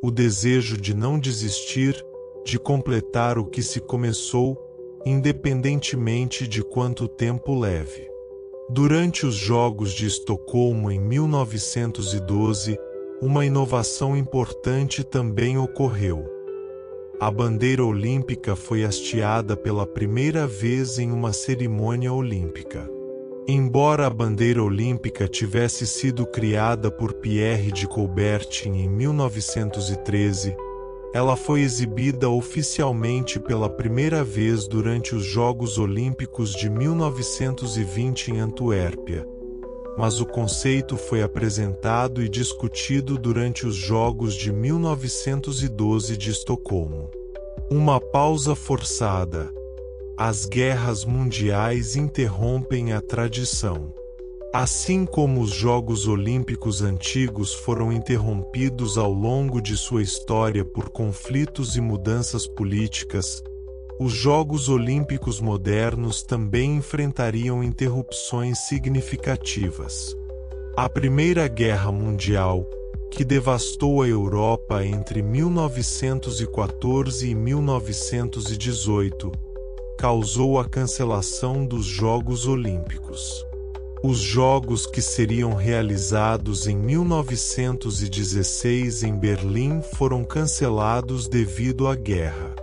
O desejo de não desistir, de completar o que se começou, independentemente de quanto tempo leve. Durante os Jogos de Estocolmo em 1912, uma inovação importante também ocorreu. A bandeira olímpica foi hasteada pela primeira vez em uma cerimônia olímpica. Embora a bandeira olímpica tivesse sido criada por Pierre de Coubertin em 1913, ela foi exibida oficialmente pela primeira vez durante os Jogos Olímpicos de 1920 em Antuérpia, mas o conceito foi apresentado e discutido durante os Jogos de 1912 de Estocolmo. Uma pausa forçada. As guerras mundiais interrompem a tradição. Assim como os Jogos Olímpicos antigos foram interrompidos ao longo de sua história por conflitos e mudanças políticas, os Jogos Olímpicos modernos também enfrentariam interrupções significativas. A Primeira Guerra Mundial, que devastou a Europa entre 1914 e 1918, causou a cancelação dos Jogos Olímpicos. Os Jogos que seriam realizados em 1916 em Berlim foram cancelados devido à guerra.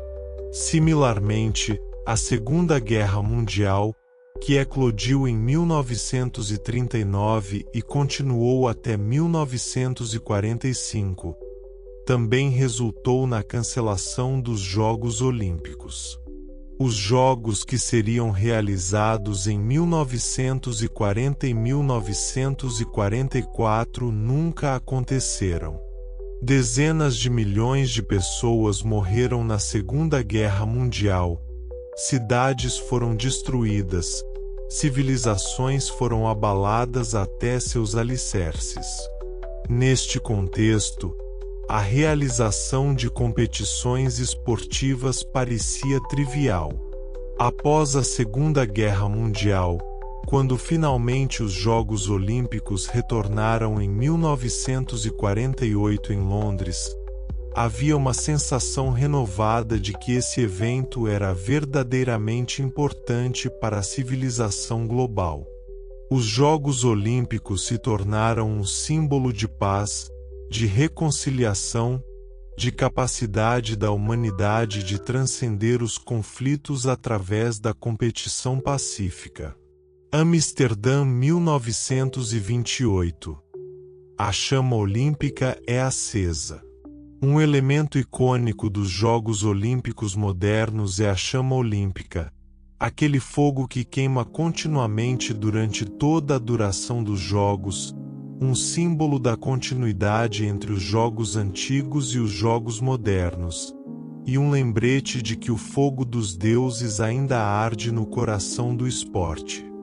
Similarmente, a Segunda Guerra Mundial, que eclodiu em 1939 e continuou até 1945, também resultou na cancelação dos Jogos Olímpicos. Os Jogos que seriam realizados em 1940 e 1944 nunca aconteceram. Dezenas de milhões de pessoas morreram na Segunda Guerra Mundial, cidades foram destruídas, civilizações foram abaladas até seus alicerces. Neste contexto, a realização de competições esportivas parecia trivial. Após a Segunda Guerra Mundial, quando finalmente os Jogos Olímpicos retornaram em 1948 em Londres, havia uma sensação renovada de que esse evento era verdadeiramente importante para a civilização global. Os Jogos Olímpicos se tornaram um símbolo de paz, de reconciliação, de capacidade da humanidade de transcender os conflitos através da competição pacífica. Amsterdã, 1928. A chama olímpica é acesa. Um elemento icônico dos Jogos Olímpicos modernos é a chama olímpica, aquele fogo que queima continuamente durante toda a duração dos jogos, um símbolo da continuidade entre os jogos antigos e os jogos modernos, e um lembrete de que o fogo dos deuses ainda arde no coração do esporte.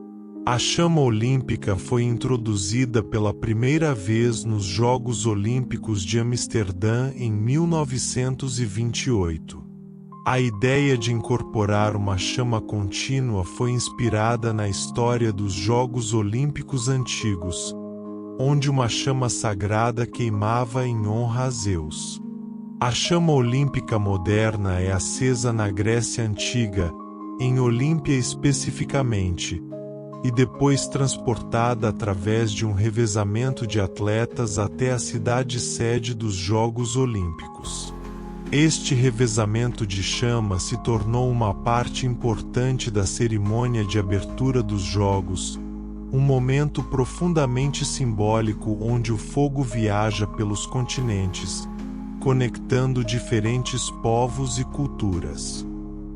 A chama olímpica foi introduzida pela primeira vez nos Jogos Olímpicos de Amsterdã em 1928. A ideia de incorporar uma chama contínua foi inspirada na história dos Jogos Olímpicos antigos, onde uma chama sagrada queimava em honra a Zeus. A chama olímpica moderna é acesa na Grécia Antiga, em Olímpia especificamente, e depois transportada através de um revezamento de atletas até a cidade-sede dos Jogos Olímpicos. Este revezamento de chama se tornou uma parte importante da cerimônia de abertura dos Jogos, um momento profundamente simbólico onde o fogo viaja pelos continentes, conectando diferentes povos e culturas.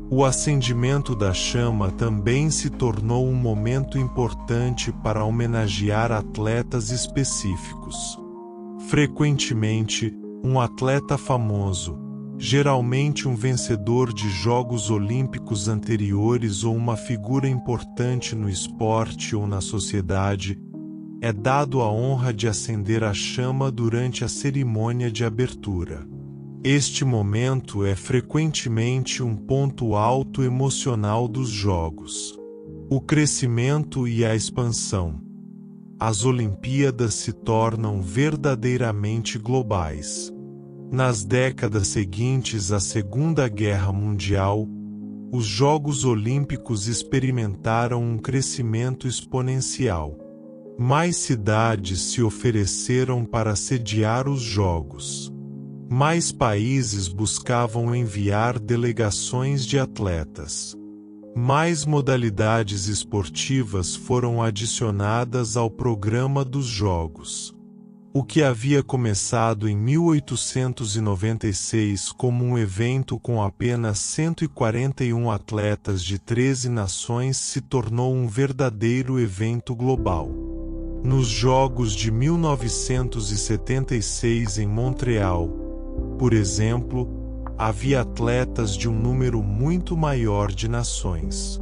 O acendimento da chama também se tornou um momento importante para homenagear atletas específicos. Frequentemente, um atleta famoso, geralmente um vencedor de Jogos Olímpicos anteriores ou uma figura importante no esporte ou na sociedade, é dado a honra de acender a chama durante a cerimônia de abertura. Este momento é frequentemente um ponto alto emocional dos Jogos. O crescimento e a expansão. As Olimpíadas se tornam verdadeiramente globais. Nas décadas seguintes à Segunda Guerra Mundial, os Jogos Olímpicos experimentaram um crescimento exponencial. Mais cidades se ofereceram para sediar os Jogos. Mais países buscavam enviar delegações de atletas. Mais modalidades esportivas foram adicionadas ao programa dos Jogos. O que havia começado em 1896 como um evento com apenas 141 atletas de 13 nações se tornou um verdadeiro evento global. Nos Jogos de 1976 em Montreal, por exemplo, havia atletas de um número muito maior de nações.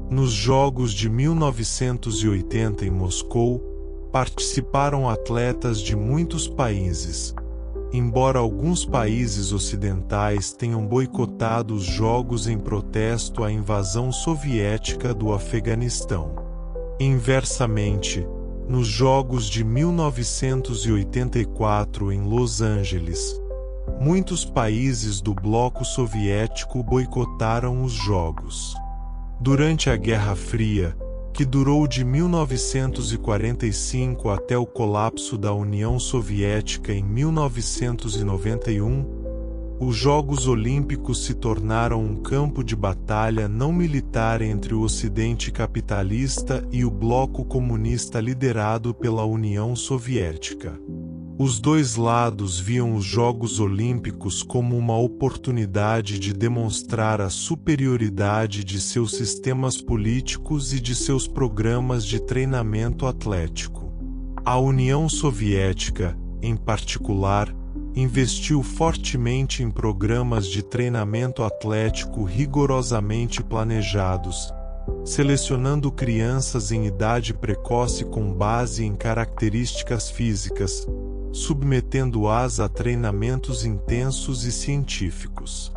Nos Jogos de 1980 em Moscou, participaram atletas de muitos países, embora alguns países ocidentais tenham boicotado os Jogos em protesto à invasão soviética do Afeganistão. Inversamente, nos Jogos de 1984 em Los Angeles, muitos países do bloco soviético boicotaram os Jogos. Durante a Guerra Fria, que durou de 1945 até o colapso da União Soviética em 1991, os Jogos Olímpicos se tornaram um campo de batalha não militar entre o Ocidente capitalista e o bloco comunista liderado pela União Soviética. Os dois lados viam os Jogos Olímpicos como uma oportunidade de demonstrar a superioridade de seus sistemas políticos e de seus programas de treinamento atlético. A União Soviética, em particular, investiu fortemente em programas de treinamento atlético rigorosamente planejados, selecionando crianças em idade precoce com base em características físicas, submetendo-as a treinamentos intensos e científicos.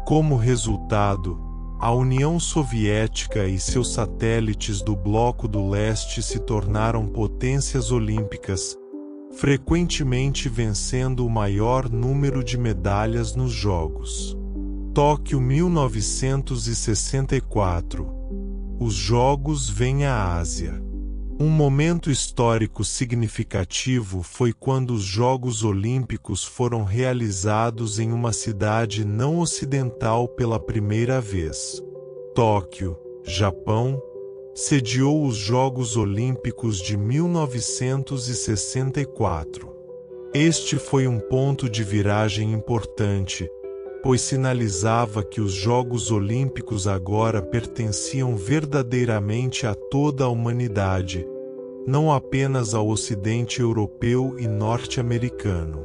Como resultado, a União Soviética e seus satélites do Bloco do Leste se tornaram potências olímpicas, frequentemente vencendo o maior número de medalhas nos Jogos. Tóquio 1964. Os Jogos vêm à Ásia. Um momento histórico significativo foi quando os Jogos Olímpicos foram realizados em uma cidade não ocidental pela primeira vez. Tóquio, Japão, sediou os Jogos Olímpicos de 1964. Este foi um ponto de viragem importante, pois sinalizava que os Jogos Olímpicos agora pertenciam verdadeiramente a toda a humanidade, não apenas ao Ocidente europeu e norte-americano.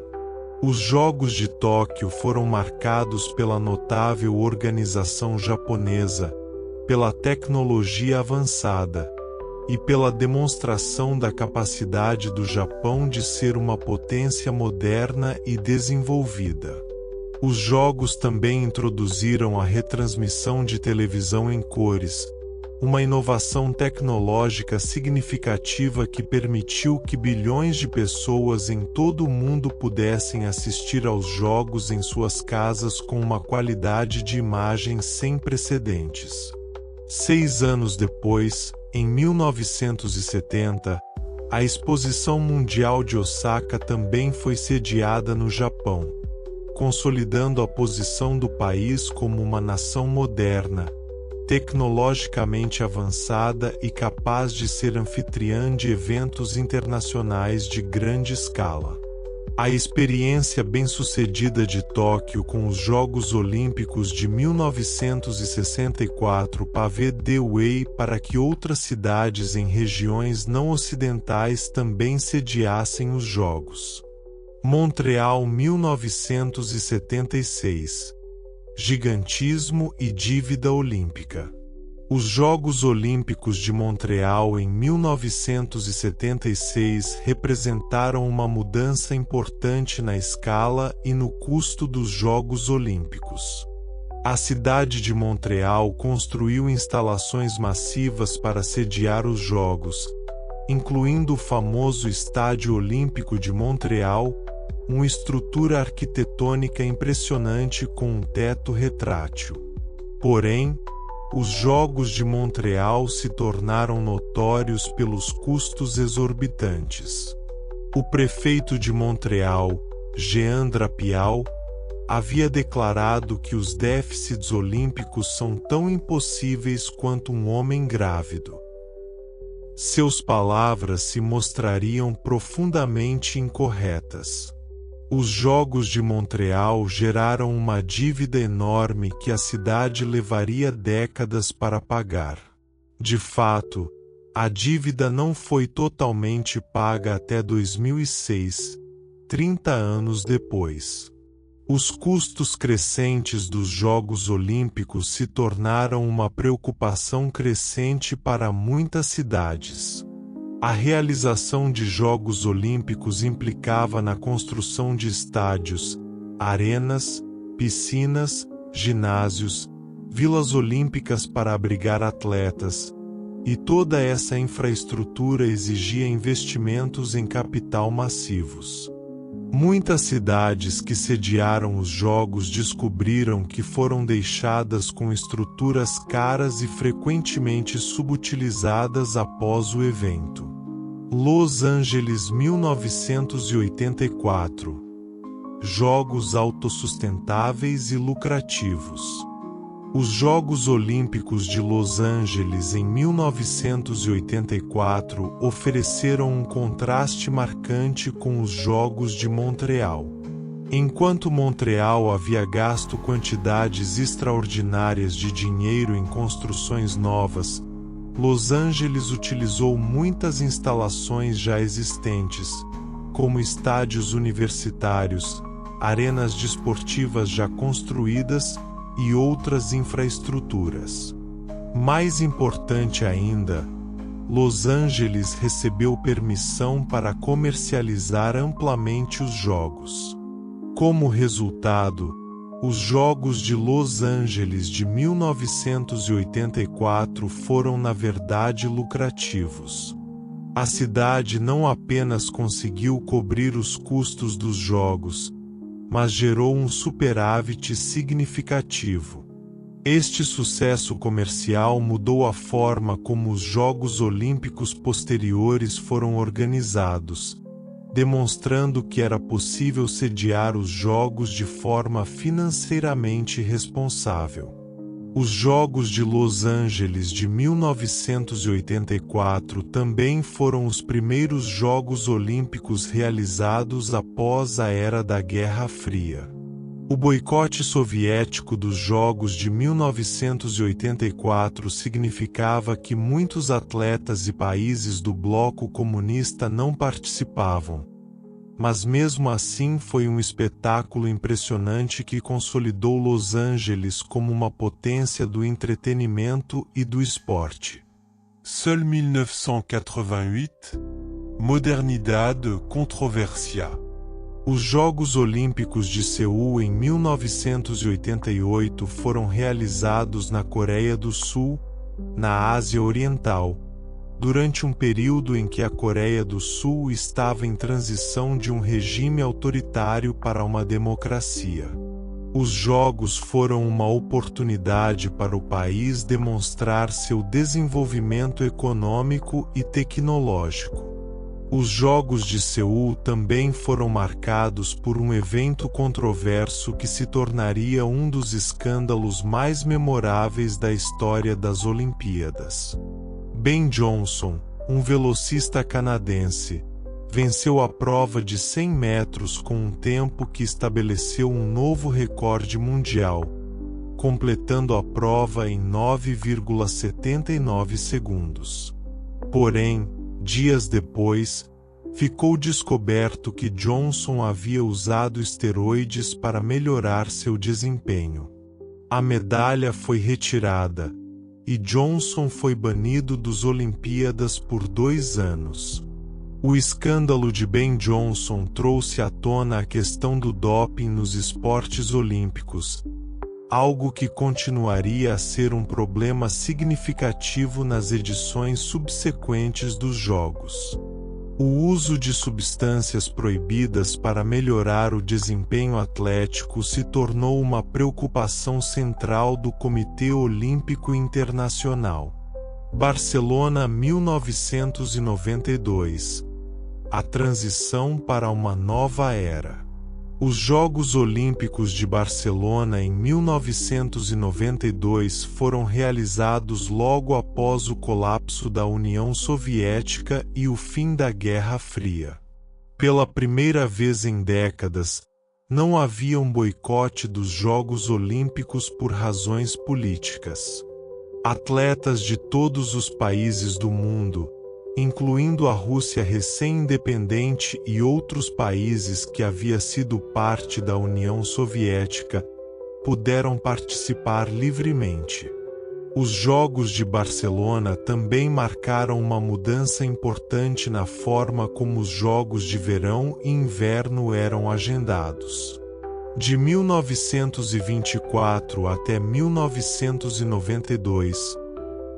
Os Jogos de Tóquio foram marcados pela notável organização japonesa, pela tecnologia avançada e pela demonstração da capacidade do Japão de ser uma potência moderna e desenvolvida. Os Jogos também introduziram a retransmissão de televisão em cores, uma inovação tecnológica significativa que permitiu que bilhões de pessoas em todo o mundo pudessem assistir aos Jogos em suas casas com uma qualidade de imagem sem precedentes. 6 anos depois, em 1970, a Exposição Mundial de Osaka também foi sediada no Japão, consolidando a posição do país como uma nação moderna, tecnologicamente avançada e capaz de ser anfitriã de eventos internacionais de grande escala. A experiência bem-sucedida de Tóquio com os Jogos Olímpicos de 1964 pavê the way para que outras cidades em regiões não ocidentais também sediassem os Jogos. Montreal 1976. Gigantismo e dívida olímpica. Os Jogos Olímpicos de Montreal em 1976 representaram uma mudança importante na escala e no custo dos Jogos Olímpicos. A cidade de Montreal construiu instalações massivas para sediar os Jogos, incluindo o famoso Estádio Olímpico de Montreal, uma estrutura arquitetônica impressionante com um teto retrátil. Porém, os Jogos de Montreal se tornaram notórios pelos custos exorbitantes. O prefeito de Montreal, Jean Drapiau, havia declarado que os déficits olímpicos são tão impossíveis quanto um homem grávido. Suas palavras se mostrariam profundamente incorretas. Os Jogos de Montreal geraram uma dívida enorme que a cidade levaria décadas para pagar. De fato, a dívida não foi totalmente paga até 2006, 30 anos depois. Os custos crescentes dos Jogos Olímpicos se tornaram uma preocupação crescente para muitas cidades. A realização de Jogos Olímpicos implicava na construção de estádios, arenas, piscinas, ginásios, vilas olímpicas para abrigar atletas, e toda essa infraestrutura exigia investimentos em capital massivos. Muitas cidades que sediaram os Jogos descobriram que foram deixadas com estruturas caras e frequentemente subutilizadas após o evento. Los Angeles 1984. Jogos autossustentáveis e lucrativos. Os Jogos Olímpicos de Los Angeles em 1984 ofereceram um contraste marcante com os Jogos de Montreal. Enquanto Montreal havia gasto quantidades extraordinárias de dinheiro em construções novas, Los Angeles utilizou muitas instalações já existentes, como estádios universitários, arenas desportivas já construídas e outras infraestruturas. Mais importante ainda, Los Angeles recebeu permissão para comercializar amplamente os Jogos. Como resultado, os Jogos de Los Angeles de 1984 foram na verdade lucrativos. A cidade não apenas conseguiu cobrir os custos dos Jogos, mas gerou um superávit significativo. Este sucesso comercial mudou a forma como os Jogos Olímpicos posteriores foram organizados, demonstrando que era possível sediar os Jogos de forma financeiramente responsável. Os Jogos de Los Angeles de 1984 também foram os primeiros Jogos Olímpicos realizados após a era da Guerra Fria. O boicote soviético dos Jogos de 1984 significava que muitos atletas e países do bloco comunista não participavam. Mas mesmo assim foi um espetáculo impressionante que consolidou Los Angeles como uma potência do entretenimento e do esporte. Seul 1988, modernidade controversia. Os Jogos Olímpicos de Seul em 1988 foram realizados na Coreia do Sul, na Ásia Oriental, durante um período em que a Coreia do Sul estava em transição de um regime autoritário para uma democracia. Os Jogos foram uma oportunidade para o país demonstrar seu desenvolvimento econômico e tecnológico. Os Jogos de Seul também foram marcados por um evento controverso que se tornaria um dos escândalos mais memoráveis da história das Olimpíadas. Ben Johnson, um velocista canadense, venceu a prova de 100 metros com um tempo que estabeleceu um novo recorde mundial, completando a prova em 9,79 segundos. Porém, dias depois, ficou descoberto que Johnson havia usado esteroides para melhorar seu desempenho. A medalha foi retirada, e Johnson foi banido das Olimpíadas por 2 anos. O escândalo de Ben Johnson trouxe à tona a questão do doping nos esportes olímpicos, algo que continuaria a ser um problema significativo nas edições subsequentes dos Jogos. O uso de substâncias proibidas para melhorar o desempenho atlético se tornou uma preocupação central do Comitê Olímpico Internacional. Barcelona 1992. A transição para uma nova era. Os Jogos Olímpicos de Barcelona em 1992 foram realizados logo após o colapso da União Soviética e o fim da Guerra Fria. Pela primeira vez em décadas, não havia um boicote dos Jogos Olímpicos por razões políticas. Atletas de todos os países do mundo, incluindo a Rússia recém-independente e outros países que havia sido parte da União Soviética, puderam participar livremente. Os Jogos de Barcelona também marcaram uma mudança importante na forma como os Jogos de Verão e Inverno eram agendados. De 1924 até 1992,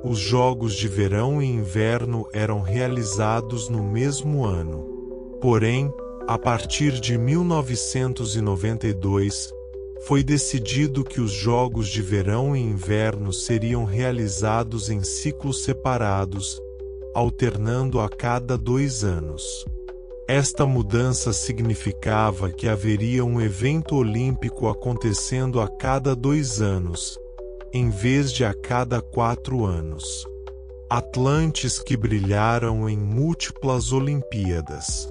os Jogos de Verão e Inverno eram realizados no mesmo ano. Porém, a partir de 1992, foi decidido que os Jogos de Verão e Inverno seriam realizados em ciclos separados, alternando a cada 2 anos. Esta mudança significava que haveria um evento olímpico acontecendo a cada 2 anos, em vez de a cada 4 anos. Atletas que brilharam em múltiplas Olimpíadas.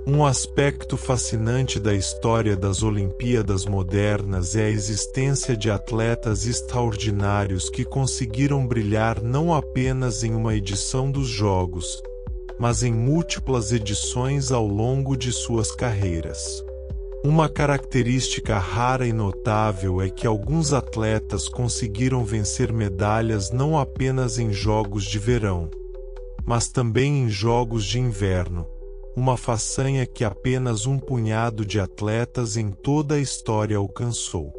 Um aspecto fascinante da história das Olimpíadas modernas é a existência de atletas extraordinários que conseguiram brilhar não apenas em uma edição dos Jogos, mas em múltiplas edições ao longo de suas carreiras. Uma característica rara e notável é que alguns atletas conseguiram vencer medalhas não apenas em Jogos de Verão, mas também em Jogos de Inverno, uma façanha que apenas um punhado de atletas em toda a história alcançou.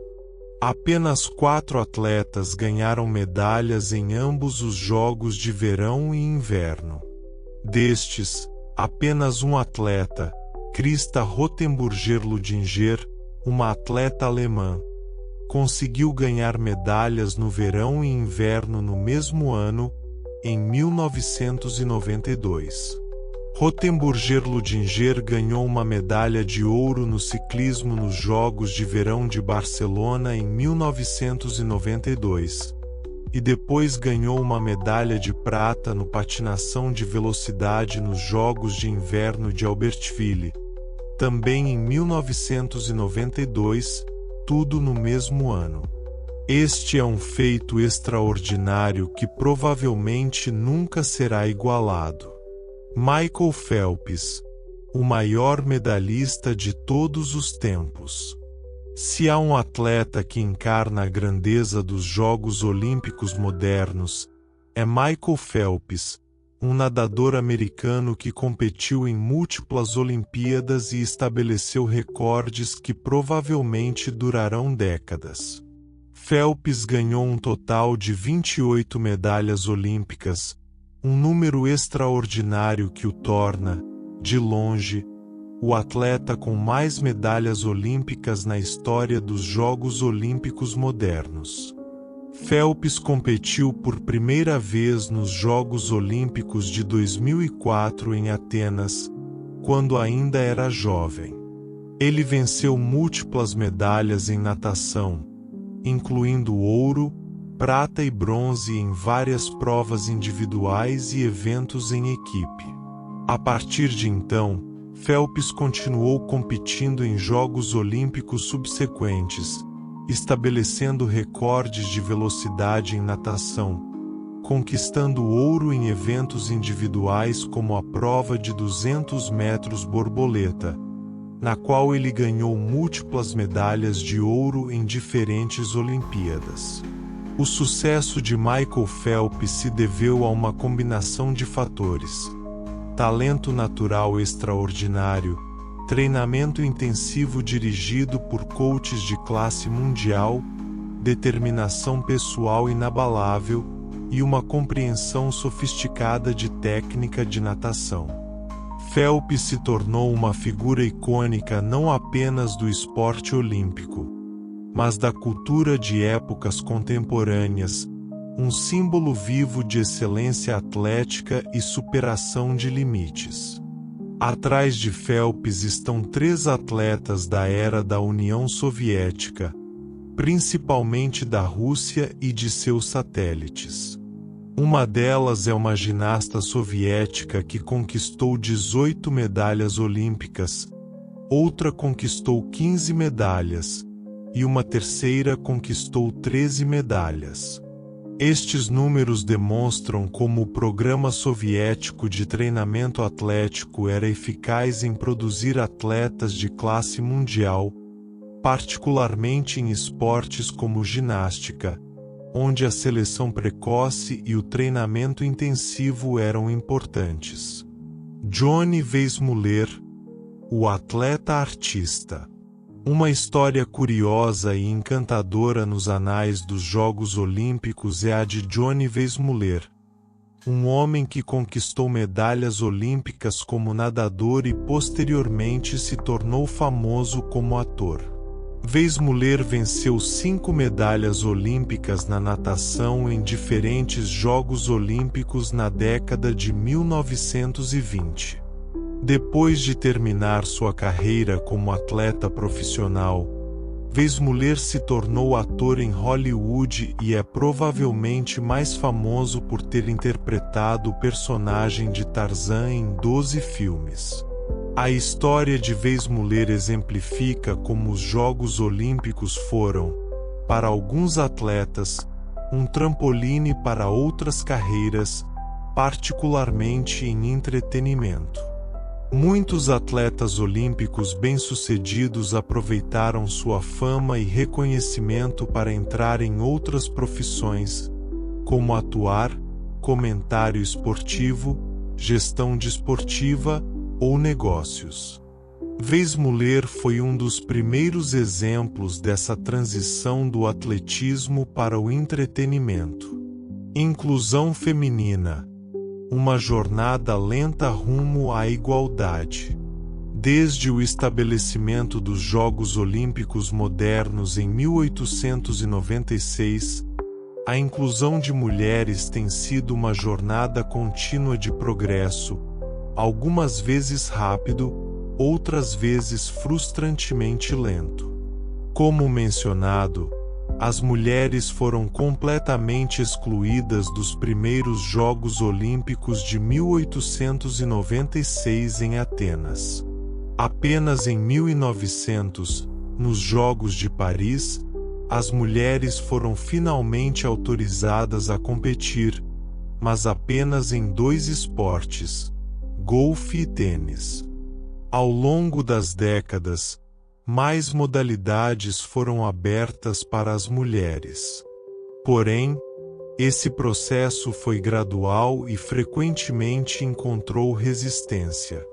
Apenas 4 atletas ganharam medalhas em ambos os Jogos de Verão e Inverno. Destes, apenas um atleta, Christa Rothenburger-Ludinger, uma atleta alemã, conseguiu ganhar medalhas no verão e inverno no mesmo ano, em 1992. Rothenburger-Ludinger ganhou uma medalha de ouro no ciclismo nos Jogos de Verão de Barcelona em 1992, e depois ganhou uma medalha de prata no patinação de velocidade nos Jogos de Inverno de Albertville, também em 1992, tudo no mesmo ano. Este é um feito extraordinário que provavelmente nunca será igualado. Michael Phelps, o maior medalhista de todos os tempos. Se há um atleta que encarna a grandeza dos Jogos Olímpicos modernos, é Michael Phelps, um nadador americano que competiu em múltiplas Olimpíadas e estabeleceu recordes que provavelmente durarão décadas. Phelps ganhou um total de 28 medalhas olímpicas, um número extraordinário que o torna, de longe, o atleta com mais medalhas olímpicas na história dos Jogos Olímpicos modernos. Phelps competiu por primeira vez nos Jogos Olímpicos de 2004 em Atenas, quando ainda era jovem. Ele venceu múltiplas medalhas em natação, incluindo ouro, prata e bronze em várias provas individuais e eventos em equipe. A partir de então, Phelps continuou competindo em Jogos Olímpicos subsequentes, estabelecendo recordes de velocidade em natação, conquistando ouro em eventos individuais como a prova de 200 metros borboleta, na qual ele ganhou múltiplas medalhas de ouro em diferentes Olimpíadas. O sucesso de Michael Phelps se deveu a uma combinação de fatores: talento natural extraordinário, treinamento intensivo dirigido por coaches de classe mundial, determinação pessoal inabalável e uma compreensão sofisticada de técnica de natação. Phelps se tornou uma figura icônica não apenas do esporte olímpico, mas da cultura de épocas contemporâneas, um símbolo vivo de excelência atlética e superação de limites. Atrás de Phelps estão 3 atletas da era da União Soviética, principalmente da Rússia e de seus satélites. Uma delas é uma ginasta soviética que conquistou 18 medalhas olímpicas, outra conquistou 15 medalhas, e uma terceira conquistou 13 medalhas. Estes números demonstram como o programa soviético de treinamento atlético era eficaz em produzir atletas de classe mundial, particularmente em esportes como ginástica, onde a seleção precoce e o treinamento intensivo eram importantes. Johnny Weissmuller, o atleta artista. Uma história curiosa e encantadora nos anais dos Jogos Olímpicos é a de Johnny Weissmuller, um homem que conquistou medalhas olímpicas como nadador e posteriormente se tornou famoso como ator. Weissmuller venceu 5 medalhas olímpicas na natação em diferentes Jogos Olímpicos na década de 1920. Depois de terminar sua carreira como atleta profissional, Weissmuller se tornou ator em Hollywood e é provavelmente mais famoso por ter interpretado o personagem de Tarzan em 12 filmes. A história de Weissmuller exemplifica como os Jogos Olímpicos foram, para alguns atletas, um trampoline para outras carreiras, particularmente em entretenimento. Muitos atletas olímpicos bem-sucedidos aproveitaram sua fama e reconhecimento para entrar em outras profissões, como atuar, comentário esportivo, gestão desportiva ou negócios. Weissmuller foi um dos primeiros exemplos dessa transição do atletismo para o entretenimento. Inclusão feminina. Uma jornada lenta rumo à igualdade. Desde o estabelecimento dos Jogos Olímpicos modernos em 1896, a inclusão de mulheres tem sido uma jornada contínua de progresso, algumas vezes rápido, outras vezes frustrantemente lento. Como mencionado, as mulheres foram completamente excluídas dos primeiros Jogos Olímpicos de 1896 em Atenas. Apenas em 1900, nos Jogos de Paris, as mulheres foram finalmente autorizadas a competir, mas apenas em 2 esportes, golfe e tênis. Ao longo das décadas, mais modalidades foram abertas para as mulheres. Porém, esse processo foi gradual e frequentemente encontrou resistência.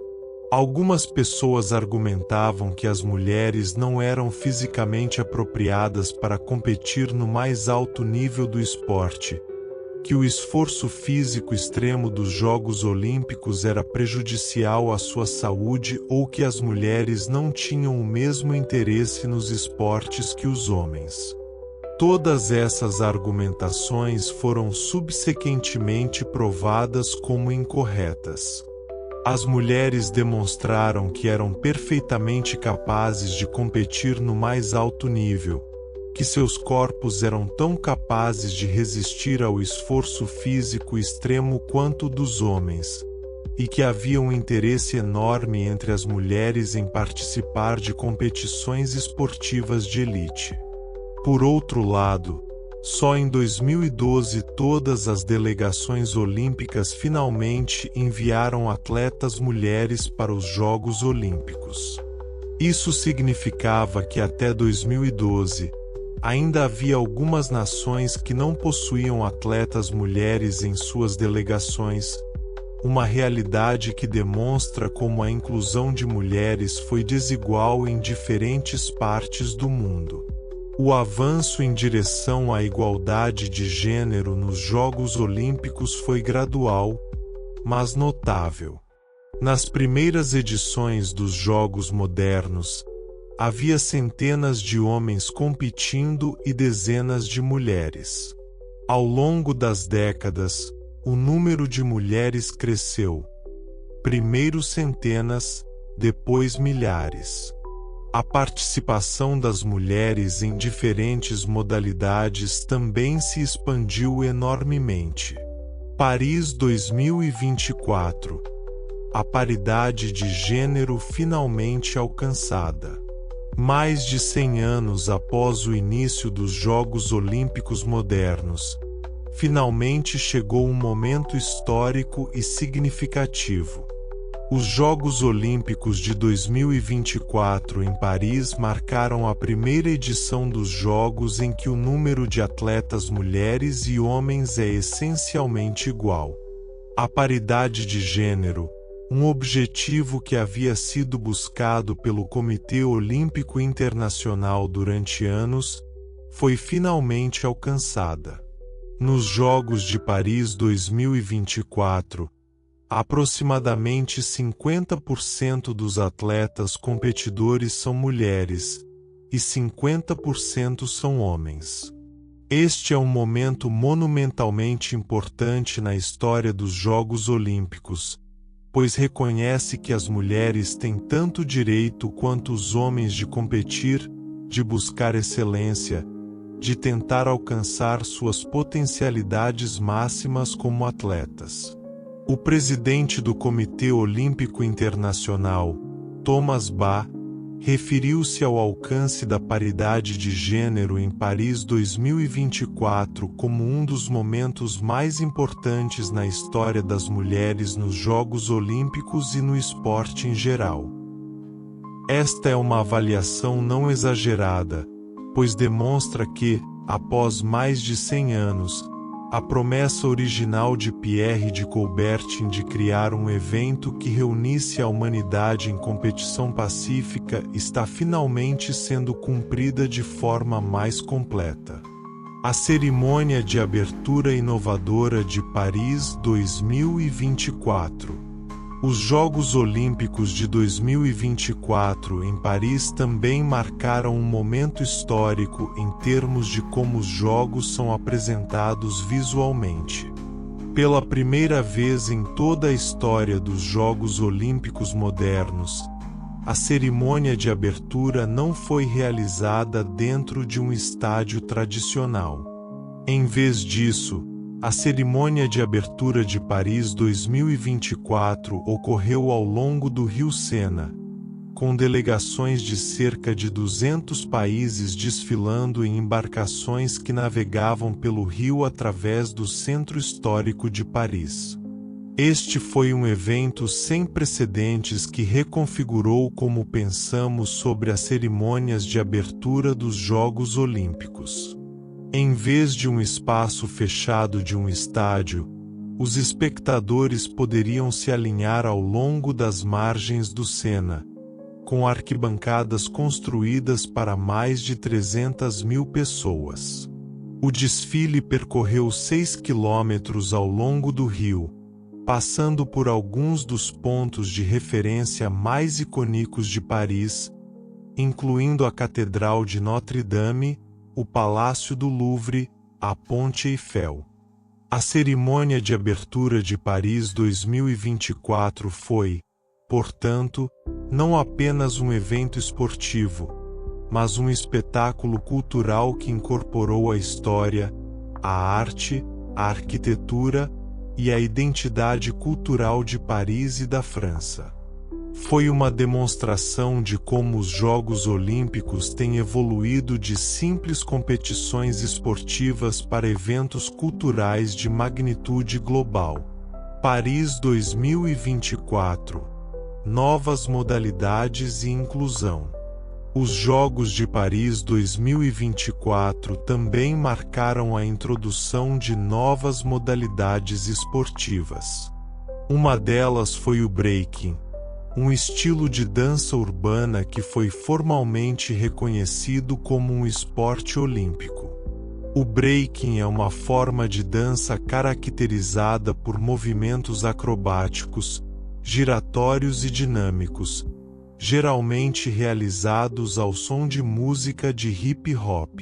Algumas pessoas argumentavam que as mulheres não eram fisicamente apropriadas para competir no mais alto nível do esporte, que o esforço físico extremo dos Jogos Olímpicos era prejudicial à sua saúde ou que as mulheres não tinham o mesmo interesse nos esportes que os homens. Todas essas argumentações foram subsequentemente provadas como incorretas. As mulheres demonstraram que eram perfeitamente capazes de competir no mais alto nível, que seus corpos eram tão capazes de resistir ao esforço físico extremo quanto o dos homens, e que havia um interesse enorme entre as mulheres em participar de competições esportivas de elite. Por outro lado, só em 2012 todas as delegações olímpicas finalmente enviaram atletas mulheres para os Jogos Olímpicos. Isso significava que até 2012, ainda havia algumas nações que não possuíam atletas mulheres em suas delegações, uma realidade que demonstra como a inclusão de mulheres foi desigual em diferentes partes do mundo. O avanço em direção à igualdade de gênero nos Jogos Olímpicos foi gradual, mas notável. Nas primeiras edições dos Jogos modernos, havia centenas de homens competindo e dezenas de mulheres. Ao longo das décadas, o número de mulheres cresceu. Primeiro centenas, depois milhares. A participação das mulheres em diferentes modalidades também se expandiu enormemente. Paris 2024. A paridade de gênero finalmente alcançada. Mais de 100 anos após o início dos Jogos Olímpicos modernos, finalmente chegou um momento histórico e significativo. Os Jogos Olímpicos de 2024 em Paris marcaram a primeira edição dos Jogos em que o número de atletas mulheres e homens é essencialmente igual. A paridade de gênero, um objetivo que havia sido buscado pelo Comitê Olímpico Internacional durante anos, foi finalmente alcançada. Nos Jogos de Paris 2024, aproximadamente 50% dos atletas competidores são mulheres, e 50% são homens. Este é um momento monumentalmente importante na história dos Jogos Olímpicos, pois reconhece que as mulheres têm tanto direito quanto os homens de competir, de buscar excelência, de tentar alcançar suas potencialidades máximas como atletas. O presidente do Comitê Olímpico Internacional, Thomas Bach, referiu-se ao alcance da paridade de gênero em Paris 2024 como um dos momentos mais importantes na história das mulheres nos Jogos Olímpicos e no esporte em geral. Esta é uma avaliação não exagerada, pois demonstra que, após mais de 100 anos, a promessa original de Pierre de Coubertin de criar um evento que reunisse a humanidade em competição pacífica está finalmente sendo cumprida de forma mais completa. A cerimônia de abertura inovadora de Paris 2024. Os Jogos Olímpicos de 2024 em Paris também marcaram um momento histórico em termos de como os Jogos são apresentados visualmente. Pela primeira vez em toda a história dos Jogos Olímpicos modernos, a cerimônia de abertura não foi realizada dentro de um estádio tradicional. Em vez disso, a cerimônia de abertura de Paris 2024 ocorreu ao longo do rio Sena, com delegações de cerca de 200 países desfilando em embarcações que navegavam pelo rio através do centro histórico de Paris. Este foi um evento sem precedentes que reconfigurou como pensamos sobre as cerimônias de abertura dos Jogos Olímpicos. Em vez de um espaço fechado de um estádio, os espectadores poderiam se alinhar ao longo das margens do Sena, com arquibancadas construídas para mais de 300.000 pessoas. O desfile percorreu 6 quilômetros ao longo do rio, passando por alguns dos pontos de referência mais icônicos de Paris, incluindo a Catedral de Notre-Dame, o Palácio do Louvre, a Ponte Eiffel. A cerimônia de abertura de Paris 2024 foi, portanto, não apenas um evento esportivo, mas um espetáculo cultural que incorporou a história, a arte, a arquitetura e a identidade cultural de Paris e da França. Foi uma demonstração de como os Jogos Olímpicos têm evoluído de simples competições esportivas para eventos culturais de magnitude global. Paris 2024. Novas modalidades e inclusão. Os Jogos de Paris 2024 também marcaram a introdução de novas modalidades esportivas. Uma delas foi o breaking, um estilo de dança urbana que foi formalmente reconhecido como um esporte olímpico. O breaking é uma forma de dança caracterizada por movimentos acrobáticos, giratórios e dinâmicos, geralmente realizados ao som de música de hip hop.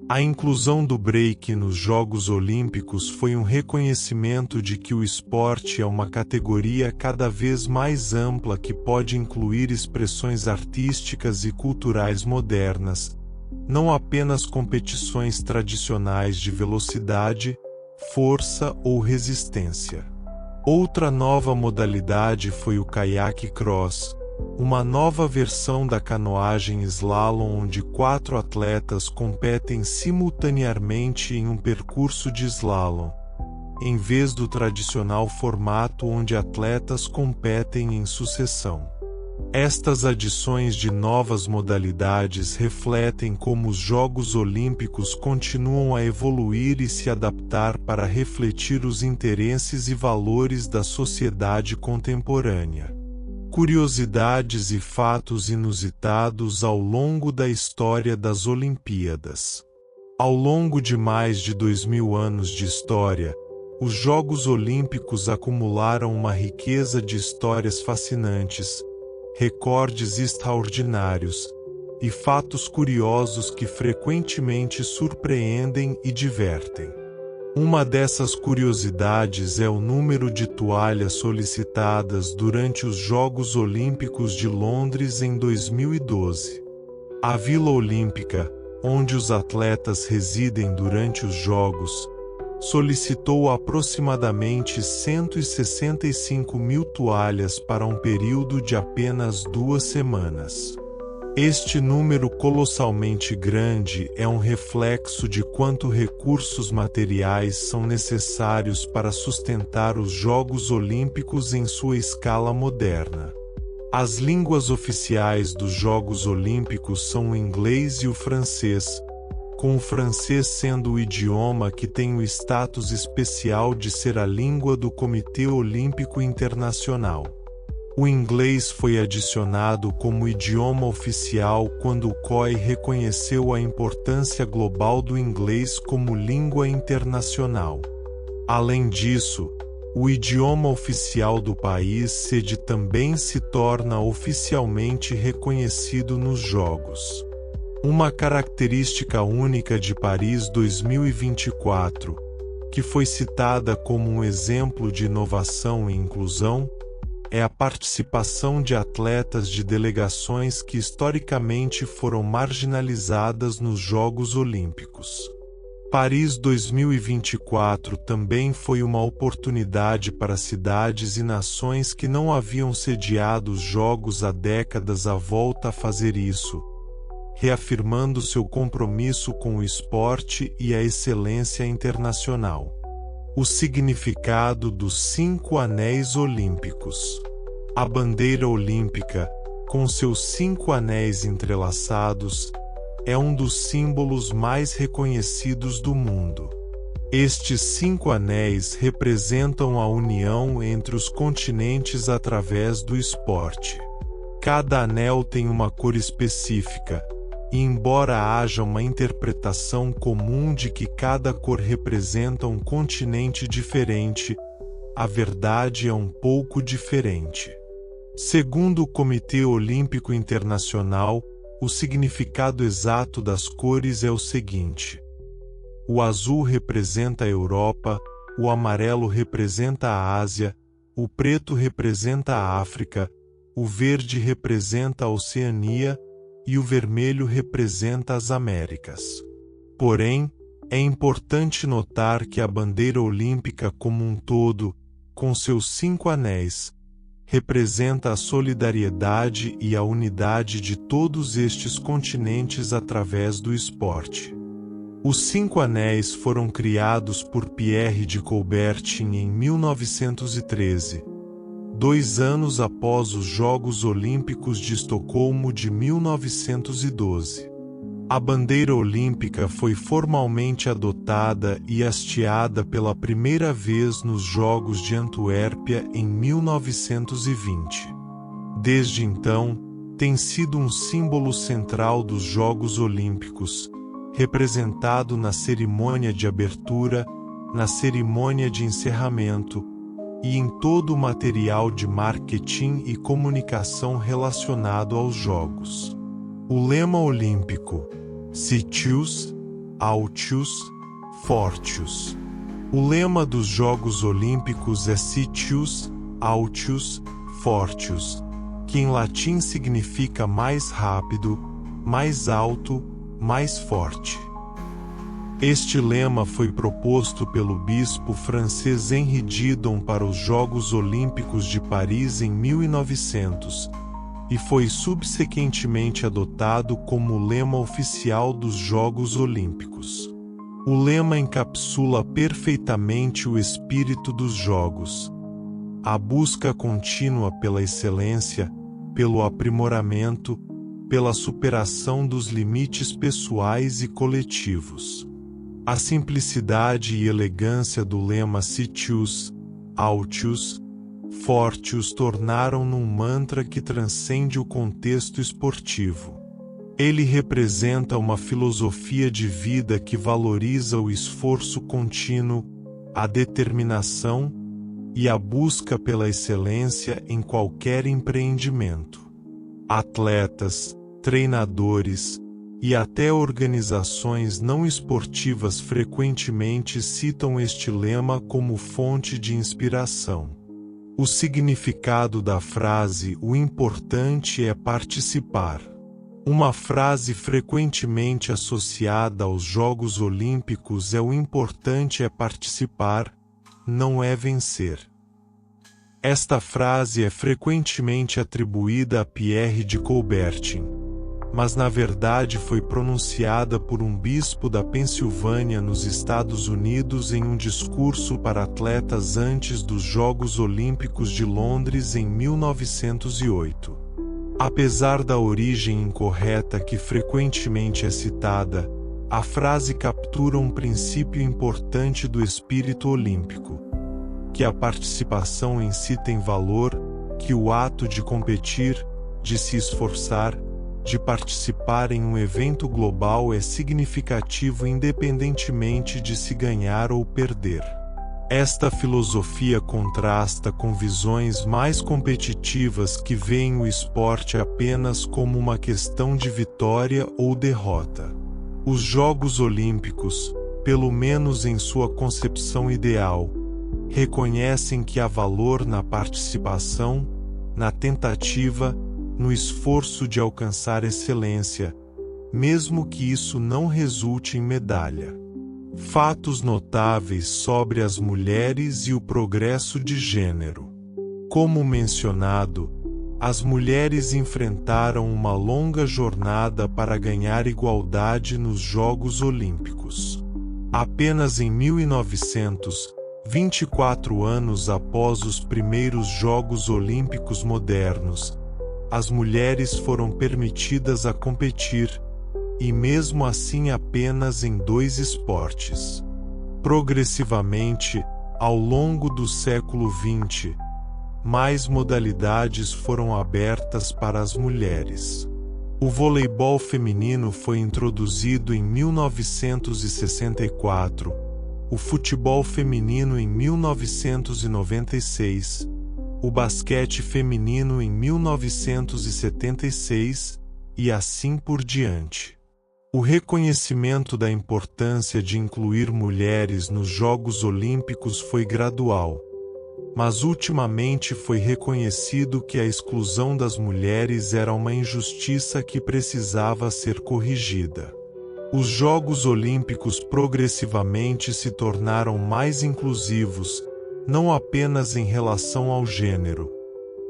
A inclusão do break nos Jogos Olímpicos foi um reconhecimento de que o esporte é uma categoria cada vez mais ampla que pode incluir expressões artísticas e culturais modernas, não apenas competições tradicionais de velocidade, força ou resistência. Outra nova modalidade foi o caiaque cross, uma nova versão da canoagem slalom onde 4 atletas competem simultaneamente em um percurso de slalom, em vez do tradicional formato onde atletas competem em sucessão. Estas adições de novas modalidades refletem como os Jogos Olímpicos continuam a evoluir e se adaptar para refletir os interesses e valores da sociedade contemporânea. Curiosidades e fatos inusitados ao longo da história das Olimpíadas. Ao longo de mais de 2000 anos de história, os Jogos Olímpicos acumularam uma riqueza de histórias fascinantes, recordes extraordinários e fatos curiosos que frequentemente surpreendem e divertem. Uma dessas curiosidades é o número de toalhas solicitadas durante os Jogos Olímpicos de Londres em 2012. A Vila Olímpica, onde os atletas residem durante os Jogos, solicitou aproximadamente 165.000 toalhas para um período de apenas 2 semanas. Este número colossalmente grande é um reflexo de quanto recursos materiais são necessários para sustentar os Jogos Olímpicos em sua escala moderna. As línguas oficiais dos Jogos Olímpicos são o inglês e o francês, com o francês sendo o idioma que tem o status especial de ser a língua do Comitê Olímpico Internacional. O inglês foi adicionado como idioma oficial quando o COI reconheceu a importância global do inglês como língua internacional. Além disso, o idioma oficial do país sede também se torna oficialmente reconhecido nos Jogos. Uma característica única de Paris 2024, que foi citada como um exemplo de inovação e inclusão, é a participação de atletas de delegações que historicamente foram marginalizadas nos Jogos Olímpicos. Paris 2024 também foi uma oportunidade para cidades e nações que não haviam sediado os Jogos há décadas a volta a fazer isso, reafirmando seu compromisso com o esporte e a excelência internacional. O significado dos 5 anéis olímpicos. A bandeira olímpica, com seus 5 anéis entrelaçados, é um dos símbolos mais reconhecidos do mundo. Estes 5 anéis representam a união entre os continentes através do esporte. Cada anel tem uma cor específica, e embora haja uma interpretação comum de que cada cor representa um continente diferente, a verdade é um pouco diferente. Segundo o Comitê Olímpico Internacional, o significado exato das cores é o seguinte: o azul representa a Europa, o amarelo representa a Ásia, o preto representa a África, o verde representa a Oceania e o vermelho representa as Américas. Porém, é importante notar que a bandeira olímpica como um todo, com seus 5 anéis, representa a solidariedade e a unidade de todos estes continentes através do esporte. Os 5 anéis foram criados por Pierre de Coubertin em 1913, 2 anos após os Jogos Olímpicos de Estocolmo de 1912. A bandeira olímpica foi formalmente adotada e hasteada pela primeira vez nos Jogos de Antuérpia em 1920. Desde então, tem sido um símbolo central dos Jogos Olímpicos, representado na cerimônia de abertura, na cerimônia de encerramento e em todo o material de marketing e comunicação relacionado aos Jogos. O lema olímpico: Sitius, Altius, Fortius. O lema dos Jogos Olímpicos é Sitius, Altius, Fortius, que em latim significa mais rápido, mais alto, mais forte. Este lema foi proposto pelo bispo francês Henri Didon para os Jogos Olímpicos de Paris em 1900, e foi subsequentemente adotado como o lema oficial dos Jogos Olímpicos. O lema encapsula perfeitamente o espírito dos Jogos: a busca contínua pela excelência, pelo aprimoramento, pela superação dos limites pessoais e coletivos. A simplicidade e elegância do lema Sitius, Altius, Fortius tornaram-no um mantra que transcende o contexto esportivo. Ele representa uma filosofia de vida que valoriza o esforço contínuo, a determinação e a busca pela excelência em qualquer empreendimento. Atletas, treinadores e até organizações não esportivas frequentemente citam este lema como fonte de inspiração. O significado da frase "o importante é participar". Uma frase frequentemente associada aos Jogos Olímpicos é "o importante é participar, não é vencer". Esta frase é frequentemente atribuída a Pierre de Coubertin, mas na verdade foi pronunciada por um bispo da Pensilvânia nos Estados Unidos em um discurso para atletas antes dos Jogos Olímpicos de Londres em 1908. Apesar da origem incorreta que frequentemente é citada, a frase captura um princípio importante do espírito olímpico: que a participação em si tem valor, que o ato de competir, de se esforçar, de participar em um evento global é significativo independentemente de se ganhar ou perder. Esta filosofia contrasta com visões mais competitivas que veem o esporte apenas como uma questão de vitória ou derrota. Os Jogos Olímpicos, pelo menos em sua concepção ideal, reconhecem que há valor na participação, na tentativa, no esforço de alcançar excelência, mesmo que isso não resulte em medalha. Fatos notáveis sobre as mulheres e o progresso de gênero. Como mencionado, as mulheres enfrentaram uma longa jornada para ganhar igualdade nos Jogos Olímpicos. Apenas em 1900, 24 anos após os primeiros Jogos Olímpicos modernos, as mulheres foram permitidas a competir, e mesmo assim apenas em 2 esportes. Progressivamente, ao longo do século XX, mais modalidades foram abertas para as mulheres. O voleibol feminino foi introduzido em 1964, o futebol feminino em 1996, o basquete feminino em 1976 e assim por diante. O reconhecimento da importância de incluir mulheres nos Jogos Olímpicos foi gradual, mas ultimamente foi reconhecido que a exclusão das mulheres era uma injustiça que precisava ser corrigida. Os Jogos Olímpicos progressivamente se tornaram mais inclusivos, não apenas em relação ao gênero,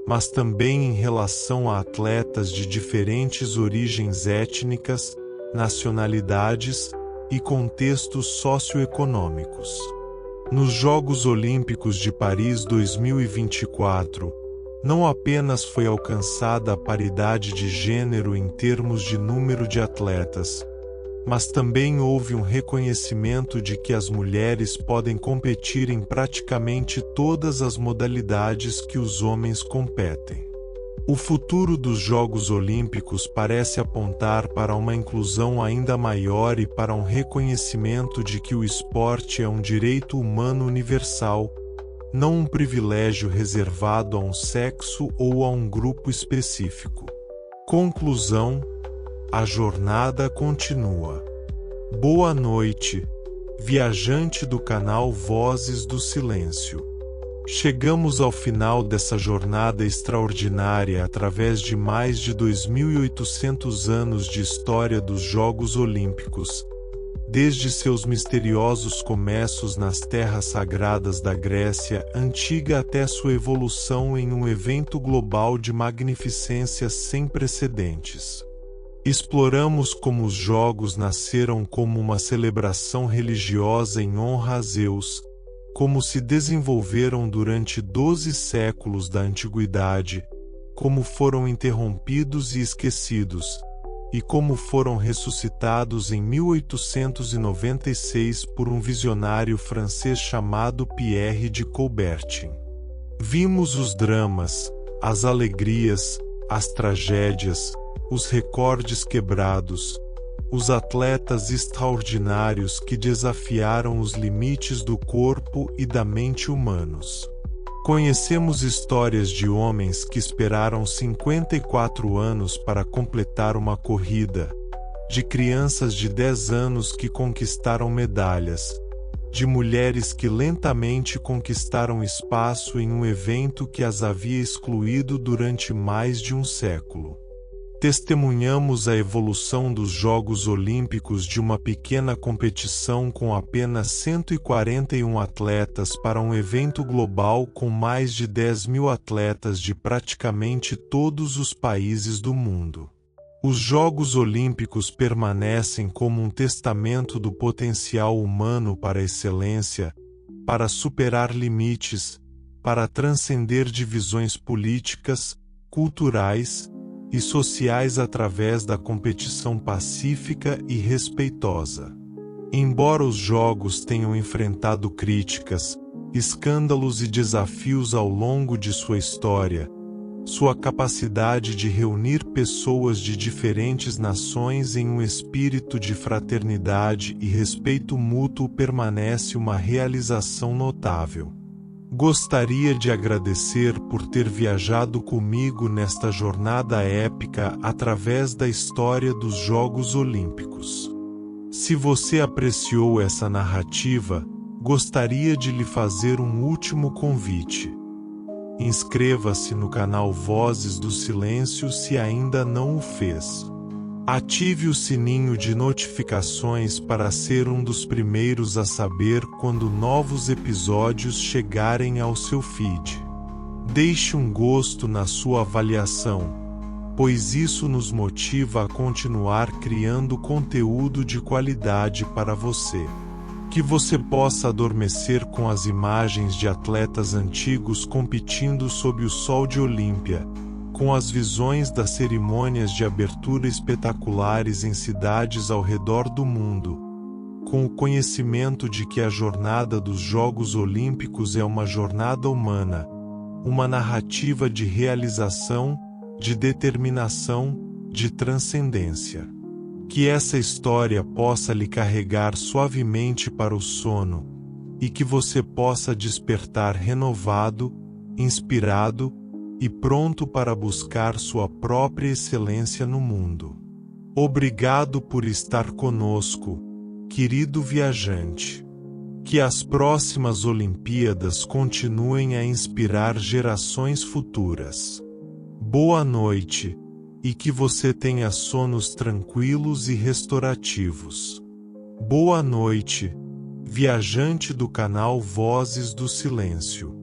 mas também em relação a atletas de diferentes origens étnicas, nacionalidades e contextos socioeconômicos. Nos Jogos Olímpicos de Paris 2024, não apenas foi alcançada a paridade de gênero em termos de número de atletas, mas também houve um reconhecimento de que as mulheres podem competir em praticamente todas as modalidades que os homens competem. O futuro dos Jogos Olímpicos parece apontar para uma inclusão ainda maior e para um reconhecimento de que o esporte é um direito humano universal, não um privilégio reservado a um sexo ou a um grupo específico. Conclusão: a jornada continua. Boa noite, viajante do canal Vozes do Silêncio. Chegamos ao final dessa jornada extraordinária através de mais de 2.800 anos de história dos Jogos Olímpicos, desde seus misteriosos começos nas terras sagradas da Grécia Antiga até sua evolução em um evento global de magnificência sem precedentes. Exploramos como os Jogos nasceram como uma celebração religiosa em honra a Zeus, como se desenvolveram durante 12 séculos da antiguidade, como foram interrompidos e esquecidos, e como foram ressuscitados em 1896 por um visionário francês chamado Pierre de Coubertin. Vimos os dramas, as alegrias, as tragédias, os recordes quebrados, os atletas extraordinários que desafiaram os limites do corpo e da mente humanos. Conhecemos histórias de homens que esperaram 54 anos para completar uma corrida, de crianças de 10 anos que conquistaram medalhas, de mulheres que lentamente conquistaram espaço em um evento que as havia excluído durante mais de um século. Testemunhamos a evolução dos Jogos Olímpicos de uma pequena competição com apenas 141 atletas para um evento global com mais de 10.000 atletas de praticamente todos os países do mundo. Os Jogos Olímpicos permanecem como um testamento do potencial humano para a excelência, para superar limites, para transcender divisões políticas, culturais e sociais através da competição pacífica e respeitosa. Embora os Jogos tenham enfrentado críticas, escândalos e desafios ao longo de sua história, sua capacidade de reunir pessoas de diferentes nações em um espírito de fraternidade e respeito mútuo permanece uma realização notável. Gostaria de agradecer por ter viajado comigo nesta jornada épica através da história dos Jogos Olímpicos. Se você apreciou essa narrativa, gostaria de lhe fazer um último convite. Inscreva-se no canal Vozes do Silêncio se ainda não o fez. Ative o sininho de notificações para ser um dos primeiros a saber quando novos episódios chegarem ao seu feed. Deixe um gosto na sua avaliação, pois isso nos motiva a continuar criando conteúdo de qualidade para você. Que você possa adormecer com as imagens de atletas antigos competindo sob o sol de Olímpia, com as visões das cerimônias de abertura espetaculares em cidades ao redor do mundo, com o conhecimento de que a jornada dos Jogos Olímpicos é uma jornada humana, uma narrativa de realização, de determinação, de transcendência. Que essa história possa lhe carregar suavemente para o sono, e que você possa despertar renovado, inspirado e pronto para buscar sua própria excelência no mundo. Obrigado por estar conosco, querido viajante. Que as próximas Olimpíadas continuem a inspirar gerações futuras. Boa noite, e que você tenha sonos tranquilos e restaurativos. Boa noite, viajante do canal Vozes do Silêncio.